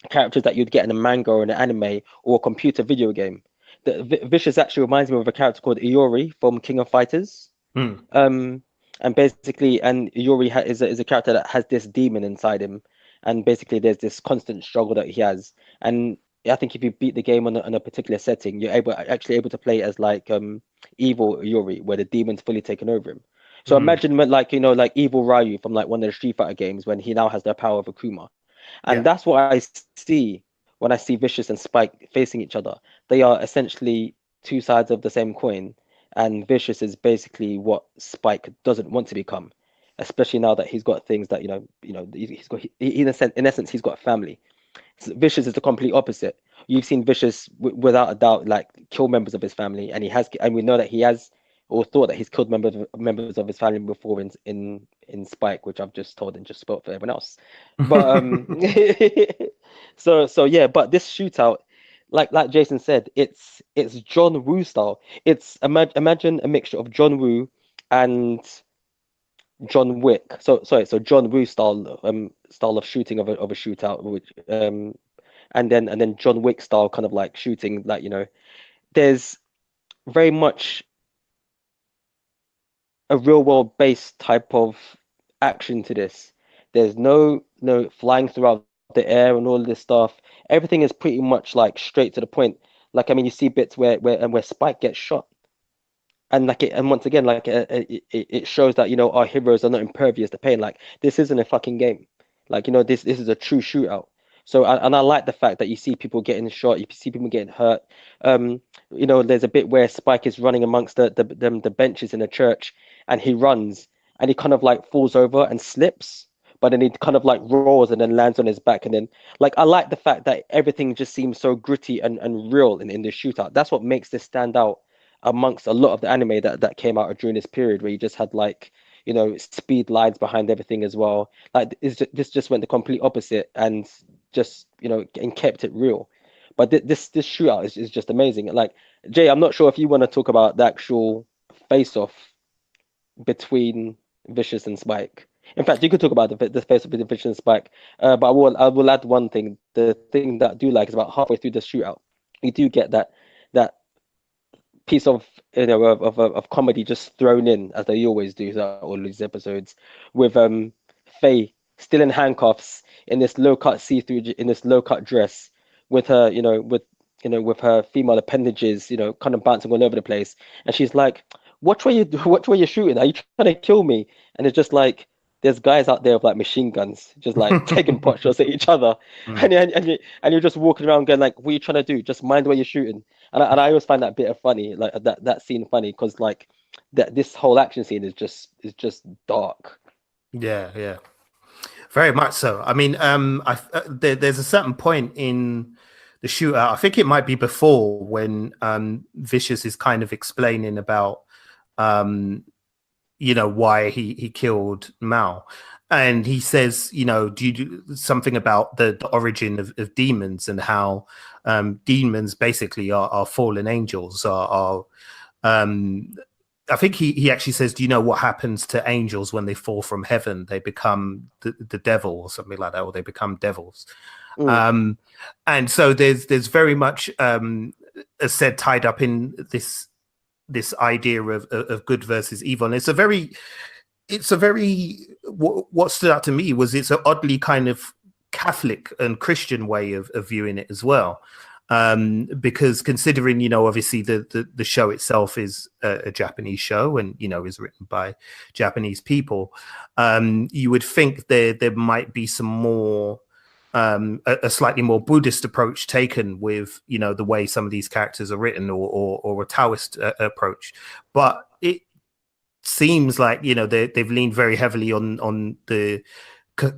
characters that you'd get in a manga or an anime or a computer video game. Vicious actually reminds me of a character called Iori from King of Fighters. Mm. Um, and basically, and Yuri is a character that has this demon inside him, and basically there's this constant struggle that he has. And I think if you beat the game on a particular setting, you're actually able to play as like evil Yuri, where the demon's fully taken over him. So Mm. imagine like like evil Ryu from like one of the Street Fighter games when he now has the power of Akuma, and Yeah. that's what I see when I see Vicious and Spike facing each other. They are essentially two sides of the same coin, and Vicious is basically what Spike doesn't want to become, especially now that he's got things that he's got. In essence, he's got a family. Vicious is the complete opposite. You've seen Vicious without a doubt like kill members of his family, and and we know that he has or thought that he's killed members of his family before in Spike, which I've just told and just spoke for everyone else. But so yeah, but this shootout, like Jason said, it's John Woo style. It's imagine a mixture of John Woo and John Wick. So John Woo style of shooting of a shootout, which and then John Wick style kind of like shooting, like there's very much a real world based type of action to this. There's no flying throughout the air and all of this stuff. Everything is pretty much like straight to the point. Like I mean, you see bits where Spike gets shot, and and once again, like it shows that our heroes are not impervious to pain. Like this isn't a fucking game. Like this is a true shootout. So and I like the fact that you see people getting shot, you see people getting hurt. Um, there's a bit where Spike is running amongst the benches in a church, and he runs, and he kind of like falls over and slips, but then he kind of like rolls and then lands on his back, and then like I like the fact that everything just seems so gritty and real in this shootout. That's what makes this stand out amongst a lot of the anime that came out during this period, where you just had like speed lines behind everything as well. Like this just went the complete opposite and just and kept it real. But this shootout is just amazing. Like Jay, I'm not sure if you want to talk about the actual face off between Vicious and Spike. In fact, you could talk about the face off between Vicious and Spike. But I will add one thing. The thing that I do like is about halfway through the shootout, you do get that piece of of comedy just thrown in as they always do throughout all these episodes, with Faye still in handcuffs in this low cut dress, with her with her female appendages kind of bouncing all over the place, and she's like, watch where you watch where you're shooting, are you trying to kill me? And it's just like there's guys out there with like machine guns just like taking pot shots at each other, Mm. and you're just walking around going like, what are you trying to do? Just mind where you're shooting. And I always find that bit of funny, like that scene funny, because like that this whole action scene is just dark. Yeah. Very much so. I mean, there's a certain point in the shootout. I think it might be before when Vicious is kind of explaining about why he killed Mao, and he says, do you do something about the origin of demons and how demons basically are fallen angels, are I think he actually says, do you know what happens to angels when they fall from heaven? They become the devil or something like that, or they become devils. Mm. And so there's very much, as said, tied up in this idea of good versus evil. And it's a very what stood out to me was it's an oddly kind of Catholic and Christian way of viewing it as well. Because considering, obviously the show itself is a Japanese show and, is written by Japanese people, you would think there might be some more, a slightly more Buddhist approach taken with, the way some of these characters are written, or a Taoist approach. But it seems like, they've leaned very heavily on the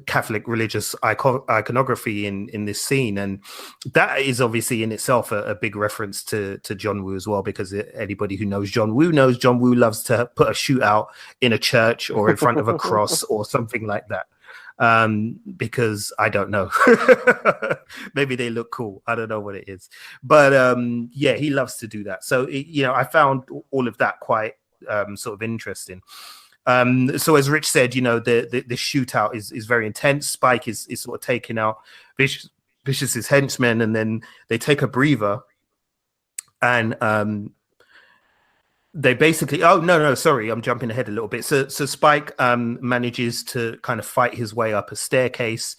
Catholic religious iconography in this scene, and that is obviously in itself a big reference to John Woo as well, because anybody who knows John Woo knows John Woo loves to put a shootout in a church or in front of a cross or something like that. Because I don't know, maybe they look cool, I don't know what it is, but yeah, he loves to do that. So I found all of that quite sort of interesting. So as Rich said, the shootout is very intense. Spike is sort of taking out Vicious's henchmen, and then they take a breather, and they basically, oh no, sorry, I'm jumping ahead a little bit. So Spike manages to kind of fight his way up a staircase,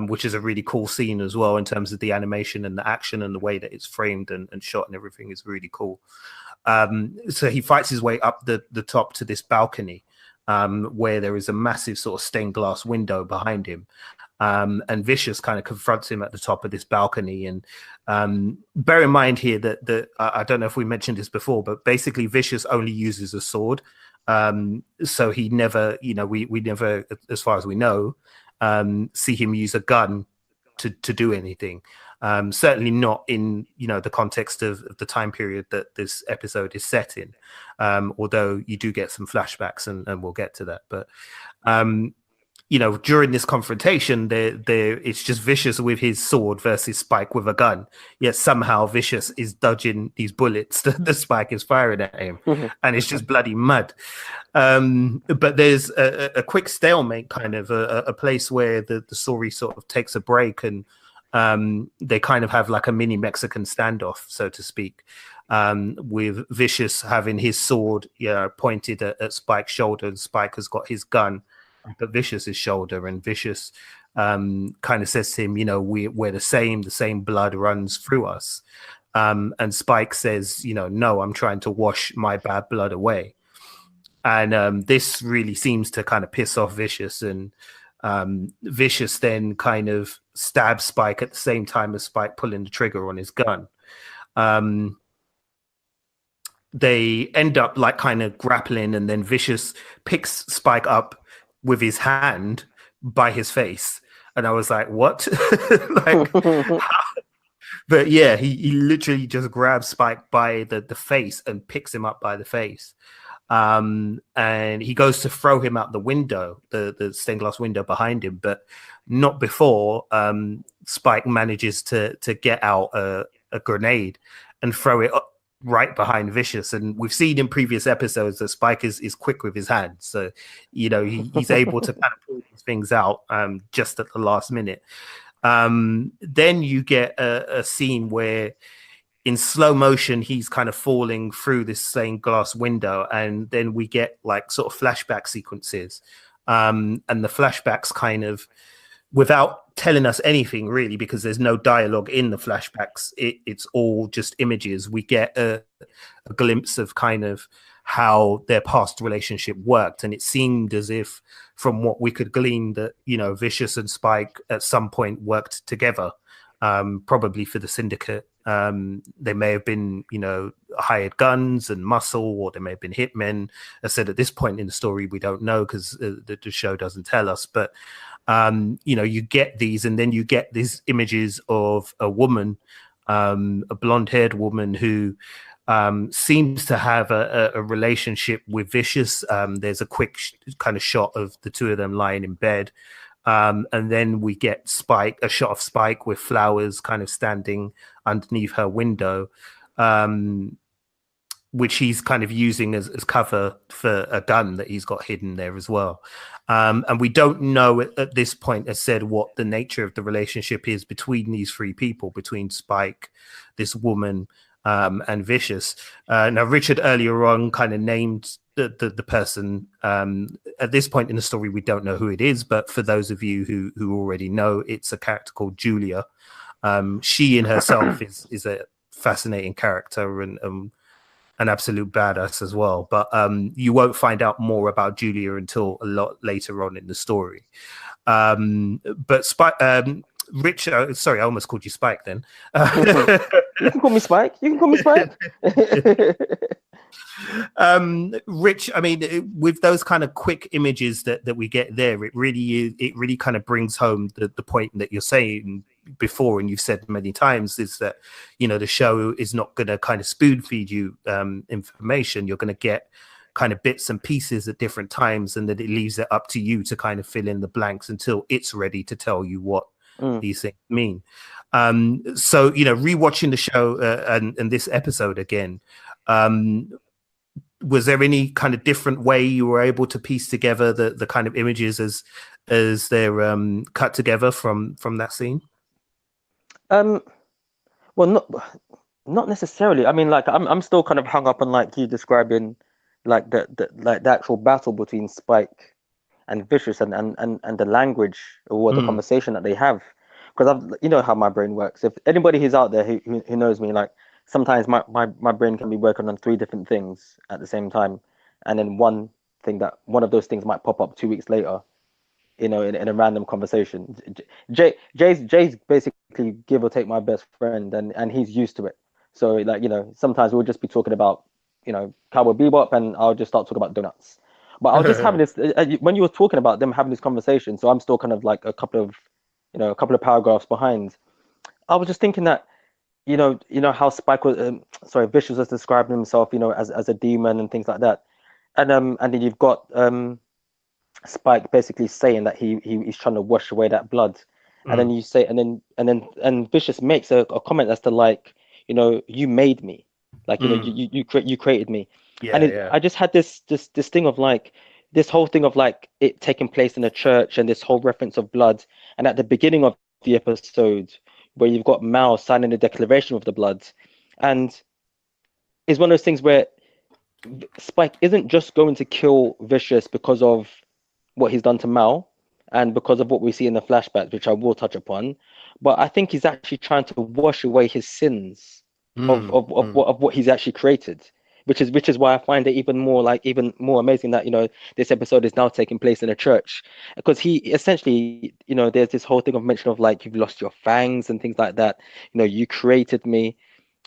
which is a really cool scene as well in terms of the animation and the action and the way that it's framed and shot and everything is really cool. So he fights his way up the top to this balcony, where there is a massive sort of stained glass window behind him. And Vicious kind of confronts him at the top of this balcony. And bear in mind here that I don't know if we mentioned this before, but basically Vicious only uses a sword. So he never, we never, as far as we know, see him use a gun to do anything. Certainly not in the context of the time period that this episode is set in, although you do get some flashbacks, and we'll get to that. But during this confrontation, there it's just Vicious with his sword versus Spike with a gun. Yet somehow Vicious is dodging these bullets that the Spike is firing at him, and it's just bloody mud. But there's a quick stalemate, kind of a place where the story sort of takes a break, and they kind of have like a mini Mexican standoff, so to speak, with Vicious having his sword pointed at Spike's shoulder, and Spike has got his gun at Vicious's shoulder, and Vicious kind of says to him, we're the same blood runs through us. And Spike says, no, I'm trying to wash my bad blood away. And this really seems to kind of piss off Vicious, and Vicious then kind of stabs Spike at the same time as Spike pulling the trigger on his gun. They end up like kind of grappling, and then Vicious picks Spike up with his hand by his face, and I was like, what? Like, but yeah, he literally just grabs Spike by the face and picks him up by the face. And he goes to throw him out the window, the stained glass window behind him, but not before Spike manages to get out a grenade and throw it up right behind Vicious. And we've seen in previous episodes that Spike is quick with his hands, so he's able to kind of pull these things out just at the last minute. Then you get a scene where in slow motion he's kind of falling through this stained glass window, and then we get like sort of flashback sequences, and the flashbacks kind of, without telling us anything really, because there's no dialogue in the flashbacks, it's all just images. We get a glimpse of kind of how their past relationship worked, and it seemed as if, from what we could glean, that Vicious and Spike at some point worked together, probably for the syndicate, They may have been, hired guns and muscle, or they may have been hitmen. I said at this point in the story, we don't know because the show doesn't tell us. But you get these, and then you get these images of a woman, a blonde-haired woman who seems to have a relationship with Vicious. There's a quick kind of shot of the two of them lying in bed. And then we get a shot of Spike with flowers kind of standing underneath her window, which he's kind of using as cover for a gun that he's got hidden there as well. And we don't know at this point, as said, what the nature of the relationship is between these three people, between Spike, this woman, and Vicious. Now, Richard earlier on kind of named the person. At this point in the story, we don't know who it is, but for those of you who already know, it's a character called Julia. She in herself is a fascinating character and an absolute badass as well. But you won't find out more about Julia until a lot later on in the story. But Rich, sorry, I almost called you Spike then. You can call me Spike. You can call me Spike. Rich, I mean, with those kind of quick images that we get there, it really kind of brings home the point that you're saying before, and you've said many times, is that the show is not going to kind of spoon feed you information. You're going to get kind of bits and pieces at different times, and that it leaves it up to you to kind of fill in the blanks until it's ready to tell you what these things mean. So rewatching the show and this episode again, was there any kind of different way you were able to piece together the kind of images as they're cut together from that scene? Well, not necessarily. I mean, like I'm still kind of hung up on like you describing like the actual battle between Spike and Vicious and the language or the conversation that they have. Because how my brain works. If anybody who's out there who knows me, like sometimes my brain can be working on 3 different things at the same time, and then one of those things might pop up 2 weeks later, in a random conversation. Jay's basically give or take my best friend, and he's used to it. So like sometimes we'll just be talking about Cowboy Bebop, and I'll just start talking about donuts. But I was just having this when you were talking about them having this conversation. So I'm still kind of like a couple of paragraphs behind. I was just thinking that how Spike was Vicious was describing himself as a demon and things like that, and then you've got Spike basically saying that he's trying to wash away that blood, and then you say and Vicious makes a comment as to like you made me, like you created me. I just had this thing of like this whole thing of like it taking place in a church and this whole reference of blood, and at the beginning of the episode where you've got Mao signing the declaration of the blood, and it's one of those things where Spike isn't just going to kill Vicious because of what he's done to Mao and because of what we see in the flashbacks, which I will touch upon, but I think he's actually trying to wash away his sins of what he's actually created, which is why I find it even more amazing that this episode is now taking place in a church, because he essentially there's this whole thing of mention of like you've lost your fangs and things like that, you created me,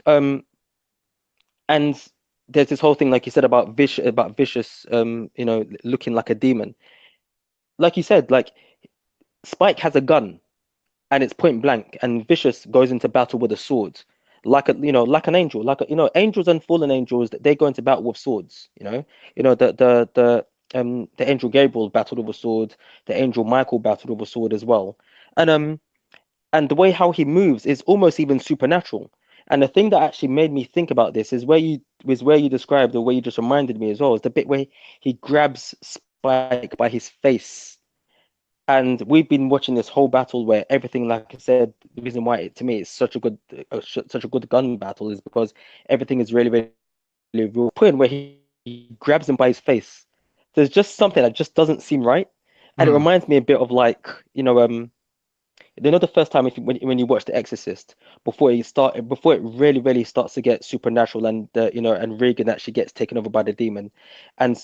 and there's this whole thing like you said about Vicious looking like a demon. Like you said, like Spike has a gun and it's point blank, and Vicious goes into battle with a sword, like an angel, angels and fallen angels, they go into battle with swords. The angel Gabriel battled with a sword, the angel Michael battled with a sword as well, and the way how he moves is almost even supernatural. And the thing that actually made me think about this is where you described, the way you just reminded me as well, is the bit where he grabs Spike by his face. And we've been watching this whole battle where everything, like I said, the reason why to me it's such a good gun battle is because everything is really, really, really real. Point where he grabs him by his face. There's just something that just doesn't seem right, and it reminds me a bit of like the first time when you watch The Exorcist, before it really, really starts to get supernatural, and and Regan actually gets taken over by the demon, and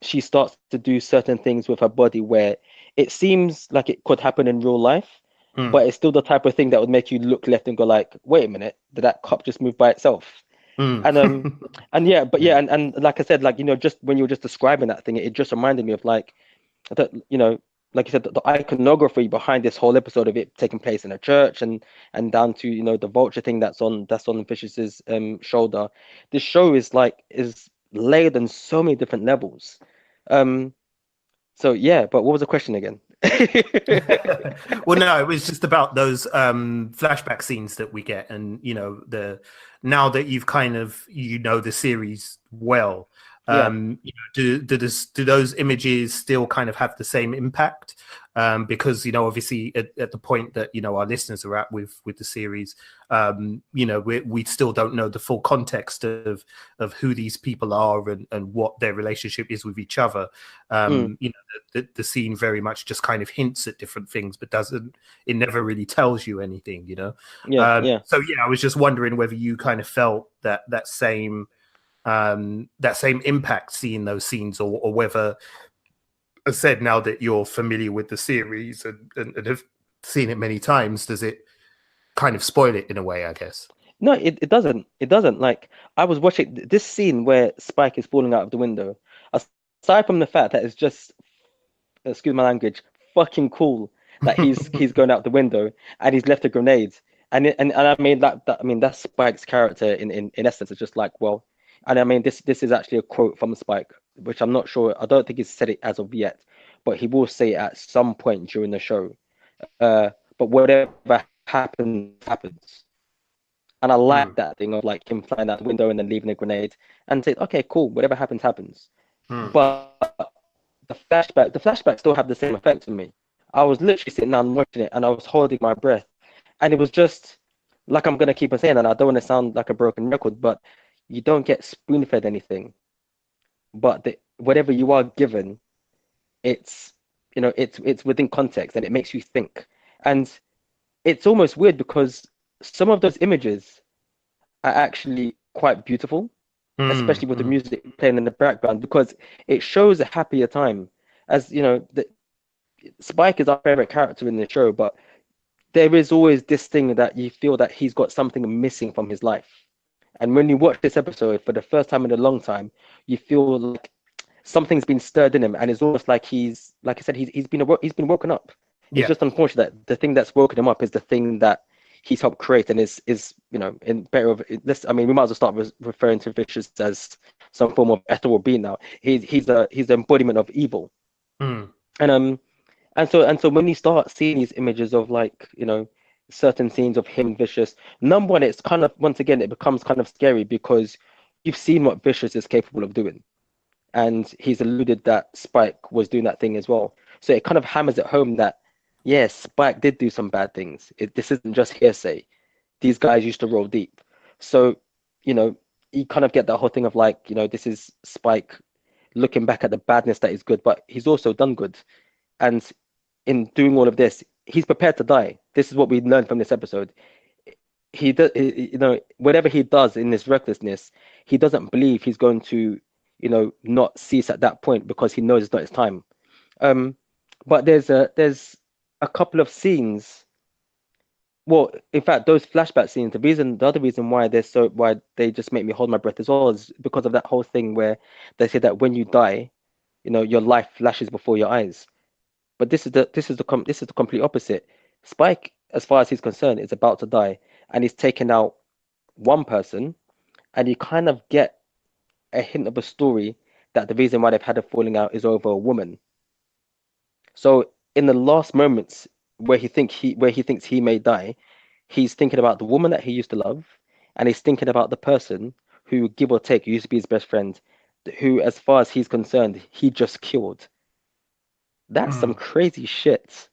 she starts to do certain things with her body where it seems like it could happen in real life, Mm. but it's still the type of thing that would make you look left and go like, wait a minute, did that cup just move by itself? Mm. And yeah, but Yeah. yeah, and like I said, like, just when you were just describing that thing, it just reminded me of like that, like you said, the iconography behind this whole episode of it taking place in a church, and down to, the vulture thing that's on Vicious's shoulder. This show is layered on so many different levels. Um, so yeah, but what was the question again? Well, no, it was just about those flashback scenes that we get, and the now that you've kind of the series well, Yeah. do those images still kind of have the same impact? Because obviously at the point that our listeners are at with the series, we still don't know the full context of who these people are, and what their relationship is with each other. Mm, The scene very much just kind of hints at different things, but it never really tells you anything, yeah, yeah. so yeah, I was just wondering whether you kind of felt that same impact seeing those scenes, or whether, as said, now that you're familiar with the series, and have seen it many times, does it kind of spoil it in a way, I guess? No, it doesn't. It doesn't. Like, I was watching this scene where Spike is falling out of the window. Aside from the fact that it's just, excuse my language, fucking cool that he's going out the window and he's left a grenade. And I mean that's Spike's character in essence. It's just like, well, and I mean this is actually a quote from Spike, which I'm not sure. I don't think he's said it as of yet, but he will say it at some point during the show. But whatever happens, happens. And I like Mm, that thing of like him flying out the window and then leaving a grenade and say, okay, cool, whatever happens, happens. mm. But the flashback still have the same effect on me. I was literally sitting down and watching it, and I was holding my breath, and it was just like, I'm gonna keep on saying, and I don't want to sound like a broken record, but you don't get spoon fed anything. But whatever you are given, it's it's within context, and it makes you think. And it's almost weird because some of those images are actually quite beautiful, Mm, especially with the mm. music playing in the background, because it shows a happier time. As you know, Spike is our favorite character in the show, but there is always this thing that you feel that he's got something missing from his life. And when you watch this episode for the first time in a long time, you feel like something's been stirred in him, and it's almost like like I said, he's been woken up. It's Yeah, just unfortunate that the thing that's woken him up is the thing that he's helped create, and is in better of this. I mean, we might as well start referring to Vicious as some form of ethereal being now. He's the embodiment of evil, mm, and and so when you start seeing these images of like certain scenes of him and Vicious, number one, it's kind of, once again, it becomes kind of scary because you've seen what Vicious is capable of doing, and he's alluded that Spike was doing that thing as well. So it kind of hammers it home that yes, Spike did do some bad things. This isn't just hearsay. These guys used to roll deep. So you know you kind of get that whole thing of like, this is Spike looking back at the badness that is good, but he's also done good. And in doing all of this, he's prepared to die. This is what we learned from this episode. He does, whatever he does in this recklessness, he doesn't believe he's going to, not cease at that point because he knows it's not his time. Um, but there's a couple of scenes. Well, in fact, those flashback scenes, the other reason why they just make me hold my breath as well is because of that whole thing where they say that when you die, your life flashes before your eyes. But this is the complete opposite. Spike, as far as he's concerned, is about to die, and he's taken out one person, and you kind of get a hint of a story that the reason why they've had a falling out is over a woman. So in the last moments where he thinks he may die, he's thinking about the woman that he used to love, and he's thinking about the person who, give or take, used to be his best friend, who, as far as he's concerned, he just killed. That's some mm. crazy shit.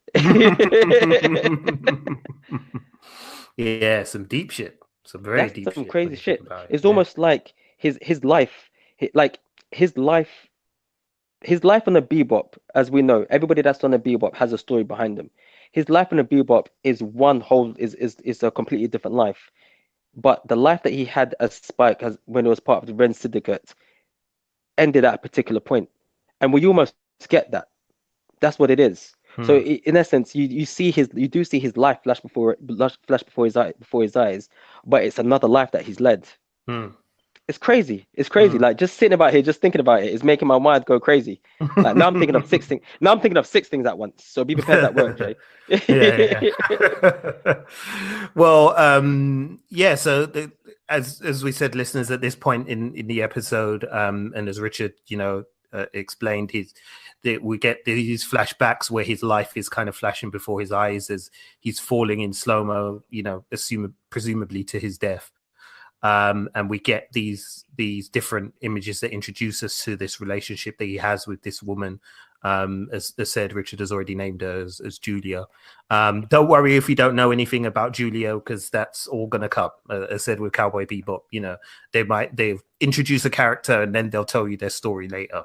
Yeah, some deep shit, some very That's deep some shit when crazy you think shit. about it. It's Yeah. almost like his life, like his life, his life on a bebop, as we know, everybody that's on a bebop has a story behind them. His life on a bebop is one whole is a completely different life. But the life that he had as Spike, as when it was part of the Ren Syndicate, ended at a particular point, and we almost get that. That's what it is. So Hmm. in essence, you do see his life flash before his eyes, but it's another life that he's led. Hmm. It's crazy. It's crazy. Hmm. Like just sitting about here, just thinking about it is making my mind go crazy. Like now I'm thinking of six things. Now I'm thinking of six things at once. So be prepared at work, Jay. Yeah, yeah. Well, yeah. So as we said, listeners, at this point in the episode, and as Richard, explained, we get these flashbacks where his life is kind of flashing before his eyes as he's falling in slow mo, presumably to his death. And we get these different images that introduce us to this relationship that he has with this woman. As said, Richard has already named her as Julia. Don't worry if you don't know anything about Julia, because that's all going to come. As said with Cowboy Bebop, they introduce a character and then they'll tell you their story later.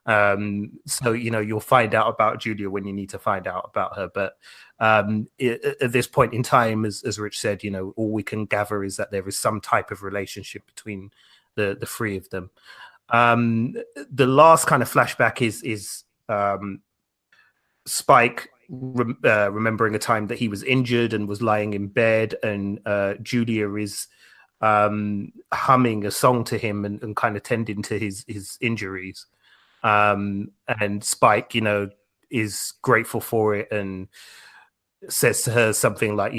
So you'll find out about Julia when you need to find out about her. But at this point in time, as Rich said, all we can gather is that there is some type of relationship between the three of them. The last kind of flashback is Spike remembering a time that he was injured and was lying in bed, and Julia is humming a song to him and kind of tending to his injuries. And Spike, is grateful for it and says to her something like,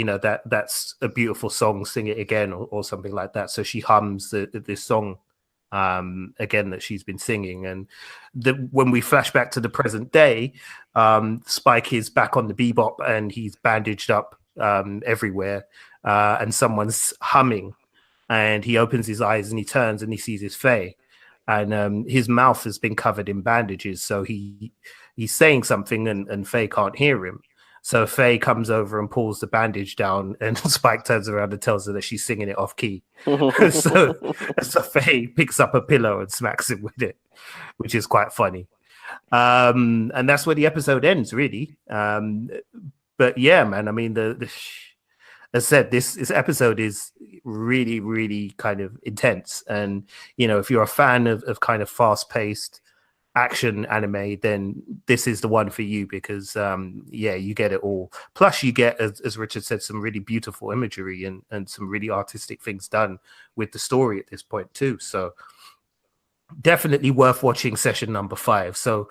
that's a beautiful song, sing it again, or something like that. So she hums this song again that she's been singing. And when we flash back to the present day, Spike is back on the Bebop and he's bandaged up everywhere, and someone's humming, and he opens his eyes and he turns and he sees his Faye, and his mouth has been covered in bandages, so he's saying something and Faye can't hear him. So Faye comes over and pulls the bandage down, and Spike turns around and tells her that she's singing it off key. so Faye picks up a pillow and smacks him with it, which is quite funny. And that's where the episode ends, really. But yeah, man, I mean, as I said, this episode is really, really kind of intense. And, if you're a fan of kind of fast paced action anime, then this is the one for you, because you get it all. Plus you get, as Richard said, some really beautiful imagery and some really artistic things done with the story at this point too. So definitely worth watching session number 5. So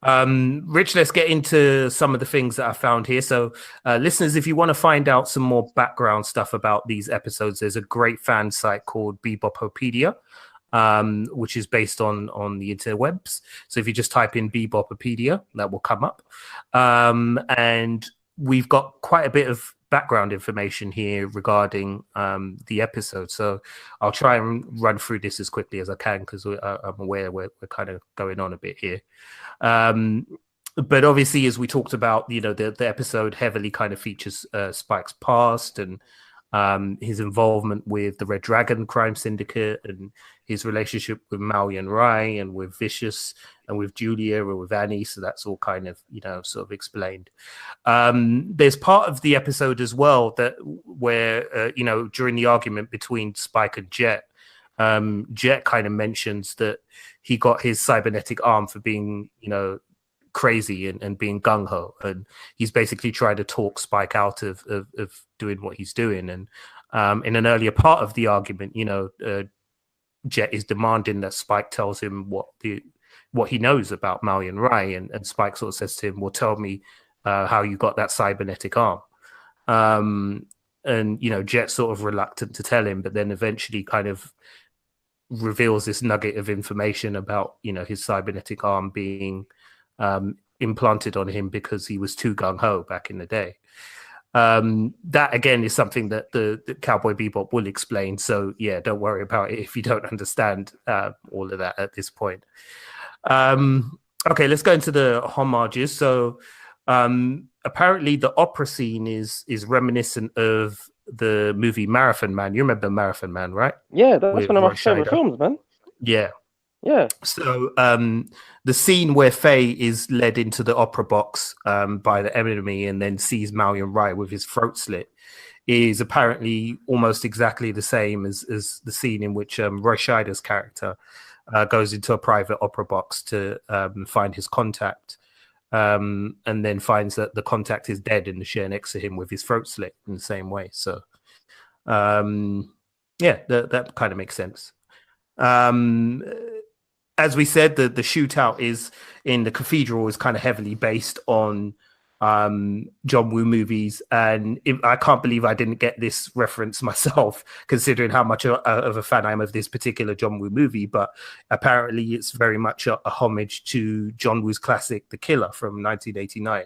Rich, let's get into some of the things that I found here. So listeners, if you want to find out some more background stuff about these episodes, there's a great fan site called Bebopopedia, which is based on the interwebs. So if you just type in Bebopopedia, that will come up. And we've got quite a bit of background information here regarding the episode. So I'll try and run through this as quickly as I can, because I'm aware we're kind of going on a bit here. But obviously, as we talked about, the episode heavily kind of features Spike's past and his involvement with the Red Dragon crime syndicate, and his relationship with Maui and Rai, and with Vicious, and with Julia, or with Annie. So that's all kind of, sort of explained. There's part of the episode as well where during the argument between Spike and Jet, Jet kind of mentions that he got his cybernetic arm for being, crazy and being gung-ho, and he's basically trying to talk Spike out of doing what he's doing. And in an earlier part of the argument, Jet is demanding that Spike tells him what he knows about Maui and Rai, and Spike sort of says to him, well, tell me how you got that cybernetic arm. And Jet's sort of reluctant to tell him, but then eventually kind of reveals this nugget of information about his cybernetic arm being implanted on him because he was too gung-ho back in the day. That again is something that the Cowboy Bebop will explain, so yeah, don't worry about it if you don't understand all of that at this point. Okay, let's go into the homages. So apparently the opera scene is reminiscent of the movie Marathon Man. You remember Marathon Man, right? Yeah, that's With one of my Roy favorite Scheider. films, man. Yeah. Yeah. So the scene where Faye is led into the opera box by the enemy and then sees Maui and Rai with his throat slit is apparently almost exactly the same as the scene in which Roy Scheider's character goes into a private opera box to find his contact. and then finds that the contact is dead in the chair next to him with his throat slit in the same way. So, yeah, that kind of makes sense. Um, as we said, the shootout is in the cathedral is kind of heavily based on John Woo movies, and I can't believe I didn't get this reference myself, considering how much of a fan I am of this particular John Woo movie. But apparently, it's very much a homage to John Woo's classic, The Killer, from 1989.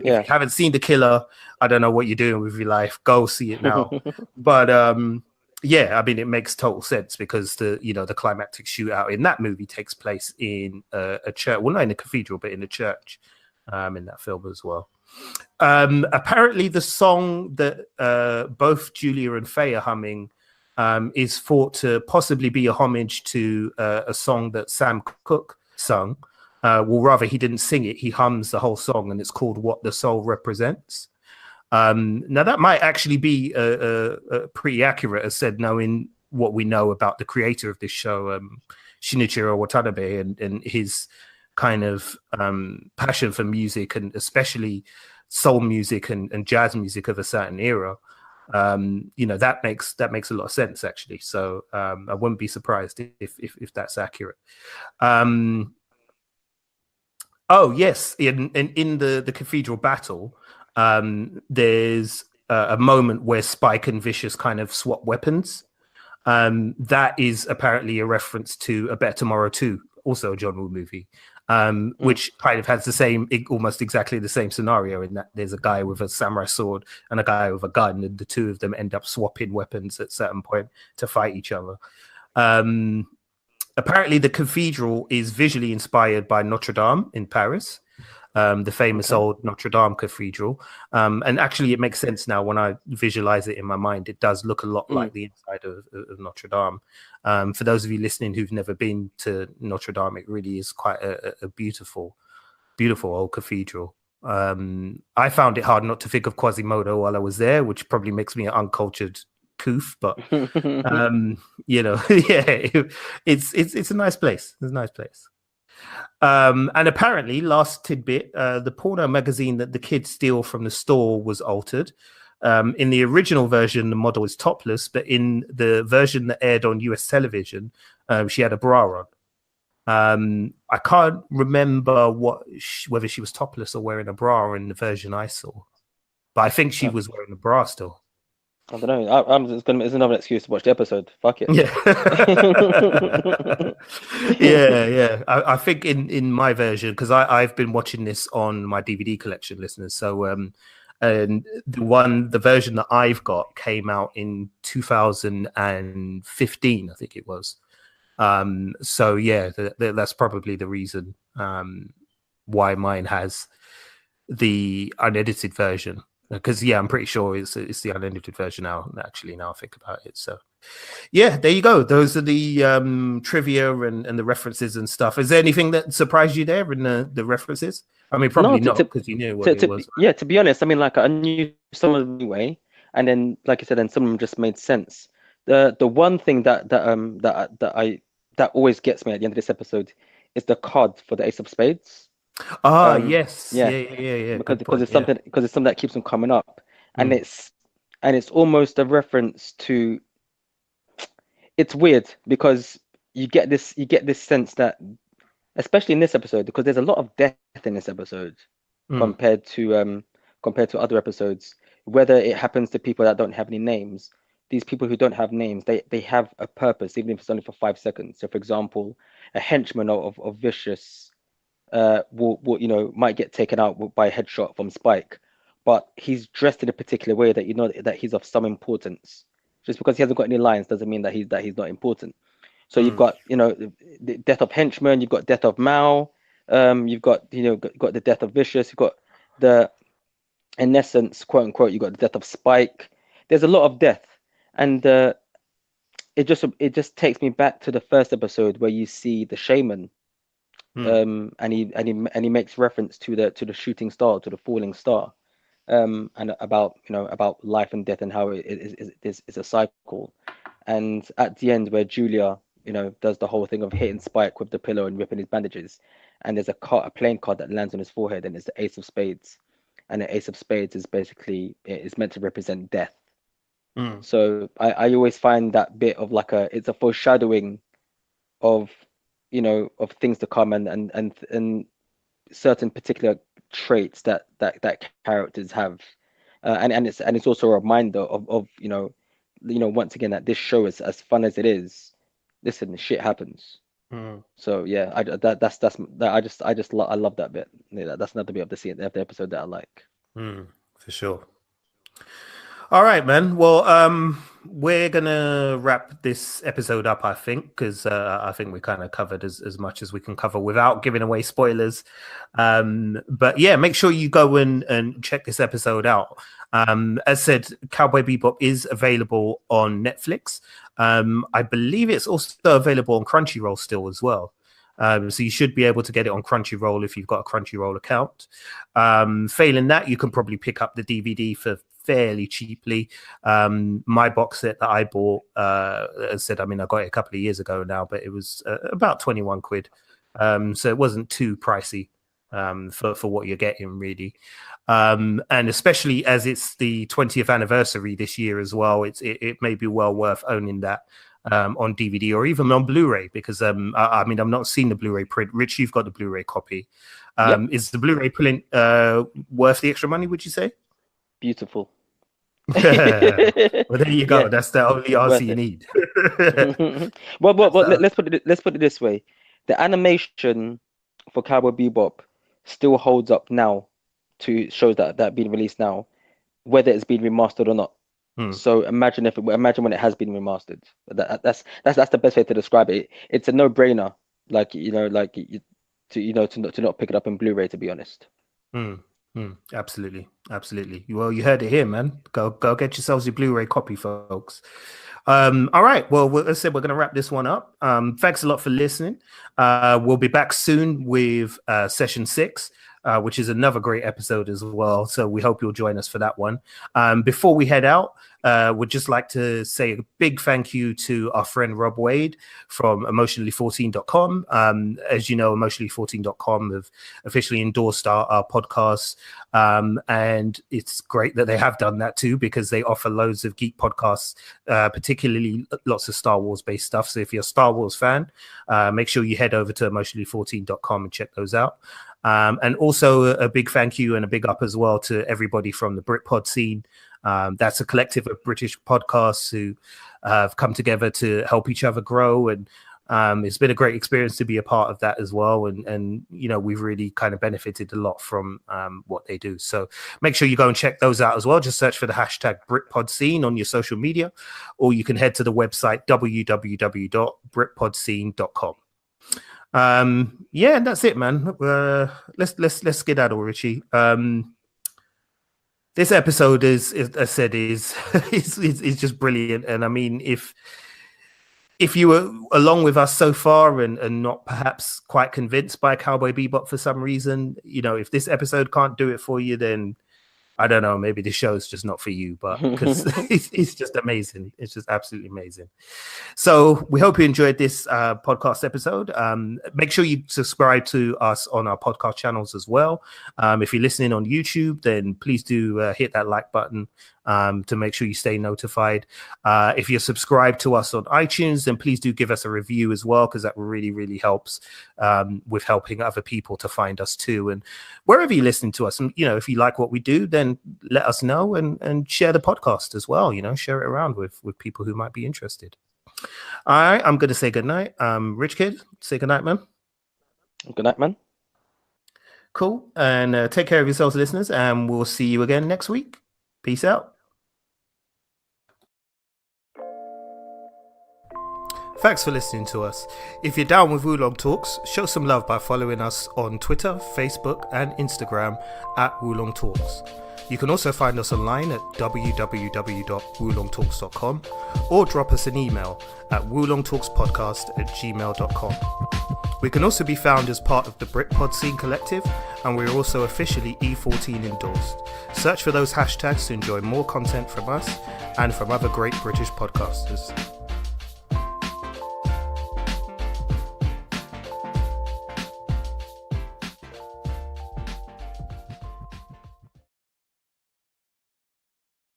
If you haven't seen The Killer, I don't know what you're doing with your life. Go see it now. But yeah, I mean, it makes total sense because the climactic shootout in that movie takes place in a church. Well, not in a cathedral, but in a church. In that film as well. Apparently, the song that both Julia and Faye are humming is thought to possibly be a homage to a song that Sam Cooke sung. Well, rather, he didn't sing it; he hums the whole song, and it's called "What the Soul Represents." Now, that might actually be pretty accurate, as said, knowing what we know about the creator of this show, Shinichiro Watanabe, and his kind of passion for music, and especially soul music and jazz music of a certain era. That makes a lot of sense, actually. So I wouldn't be surprised if that's accurate. Oh yes, in the cathedral battle, there's a moment where Spike and Vicious kind of swap weapons. That is apparently a reference to A Better Tomorrow 2, also a John Woo movie, which kind of has the same, almost exactly the same scenario, in that there's a guy with a samurai sword and a guy with a gun, and the two of them end up swapping weapons at a certain point to fight each other. Apparently, the cathedral is visually inspired by Notre Dame in Paris, the famous old Notre Dame cathedral. And actually, it makes sense now when I visualize it in my mind. It does look a lot like the inside of Notre Dame. For those of you listening who've never been to Notre Dame, it really is quite a beautiful, beautiful old cathedral. I found it hard not to think of Quasimodo while I was there, which probably makes me an uncultured coof, but yeah, it's a nice place. It's a nice place. And apparently, last tidbit, the porno magazine that the kids steal from the store was altered. In the original version, the model is topless, but in the version that aired on US television, she had a bra on. I can't remember whether she was topless or wearing a bra in the version I saw, but I think she was wearing a bra still. I don't know. I'm just gonna. It's another excuse to watch the episode. Fuck it. Yeah, yeah. I think in my version, because I've been watching this on my DVD collection, listeners. So and the version that I've got came out in 2015, I think it was. So yeah, that's probably the reason why mine has the unedited version. Because yeah, I'm pretty sure it's the unedited version now. Actually, now I think about it, so yeah, there you go. Those are the trivia and the references and stuff. Is there anything that surprised you there in the references? I mean, probably not, because you knew what it was. Yeah, to be honest, I mean, like I knew some of them anyway, and then, like I said, then some of them just made sense. The one thing that always gets me at the end of this episode is the card for the Ace of Spades. Yes, yeah. Because it's something that keeps on coming up, and it's almost a reference to. It's weird because you get this sense that, especially in this episode, because there's a lot of death in this episode compared to other episodes. Whether it happens to people that don't have any names, these people who don't have names, they have a purpose, even if it's only for 5 seconds. So, for example, a henchman of Vicious. Will might get taken out by a headshot from Spike, but he's dressed in a particular way that that he's of some importance. Just because he hasn't got any lines doesn't mean that he's not important. So you've got the death of Henchman, you've got death of Mao, you've got got the death of Vicious, you've got in essence, quote unquote, you've got the death of Spike. There's a lot of death, and it just takes me back to the first episode where you see the shaman. And he makes reference to the shooting star, to the falling star, and about life and death and how it is a cycle. And at the end, where Julia does the whole thing of hitting Spike with the pillow and ripping his bandages, and there's a playing card that lands on his forehead, and it's the Ace of Spades, and the Ace of Spades is basically is meant to represent death. So I always find that bit of like it's a foreshadowing of of things to come, and certain particular traits that characters have, and it's also a reminder of once again that this show is as fun as it is. Listen, shit happens. So yeah, I love that bit. Yeah, that's another bit of the episode that I like. For sure. All right, man. Well, we're gonna wrap this episode up, I think, because I think we kind of covered as much as we can cover without giving away spoilers. But yeah, make sure you go and check this episode out. As said, Cowboy Bebop is available on Netflix. I believe it's also available on Crunchyroll still as well. So you should be able to get it on Crunchyroll if you've got a Crunchyroll account. Failing that, you can probably pick up the DVD for fairly cheaply. My box set that I bought, as I said, I got it a couple of years ago now, but it was about 21 quid. So it wasn't too pricey for what you're getting, really. And especially as it's the 20th anniversary this year as well, it may be well worth owning that on DVD or even on Blu-ray, because I've not seen the Blu-ray print. Rich, you've got the Blu-ray copy. Yep. Is the Blu-ray print worth the extra money, would you say? Beautiful. Well, there you go. Yeah. That's the only answer you need. well, let's put it this way: the animation for Cowboy Bebop still holds up now to shows that are being released now, whether it's been remastered or not. So imagine when it has been remastered. That's the best way to describe it. It's a no-brainer, to not pick it up in Blu-ray, to be honest. Absolutely. Well, you heard it here, man. Go get yourselves your Blu-ray copy, folks. All right. Well, as I said, we're going to wrap this one up. Thanks a lot for listening. We'll be back soon with session 6. Which is another great episode as well. So we hope you'll join us for that one. Before we head out, we'd just like to say a big thank you to our friend Rob Wade from emotionally14.com. As you know, emotionally14.com have officially endorsed our podcast. And it's great that they have done that too, because they offer loads of geek podcasts, particularly lots of Star Wars based stuff. So if you're a Star Wars fan, make sure you head over to emotionally14.com and check those out. And also a big thank you and a big up as well to everybody from the Britpod scene. That's a collective of British podcasts who have come together to help each other grow. And it's been a great experience to be a part of that as well. And we've really kind of benefited a lot from what they do. So make sure you go and check those out as well. Just search for the hashtag Britpod scene on your social media, or you can head to the website www.britpodscene.com. And that's it, man. Let's skedaddle, Richie. This episode is as I said, is just brilliant. And I mean, if you were along with us so far and not perhaps quite convinced by Cowboy Bebop for some reason, if this episode can't do it for you, then I don't know, maybe the show's just not for you, but because it's just amazing. It's just absolutely amazing. So we hope you enjoyed this podcast episode. Make sure you subscribe to us on our podcast channels as well. If you're listening on YouTube, then please do hit that like button to make sure you stay notified. If you're subscribed to us on iTunes, then please do give us a review as well, because that really, really helps with helping other people to find us too. And wherever you're listening to us, and if you like what we do, then let us know and share the podcast as well. Share it around with people who might be interested. All right, I'm going to say good night. Rich Kid, say good night, man. Good night, man. Cool. And take care of yourselves, listeners, and we'll see you again next week. Peace out. Thanks for listening to us. If you're down with Wulong Talks, show some love by following us on Twitter, Facebook, and Instagram at Wulong Talks. You can also find us online at www.wulongtalks.com or drop us an email at wulongtalkspodcast@gmail.com. We can also be found as part of the Britpod Scene Collective, and we're also officially E14 endorsed. Search for those hashtags to enjoy more content from us and from other great British podcasters.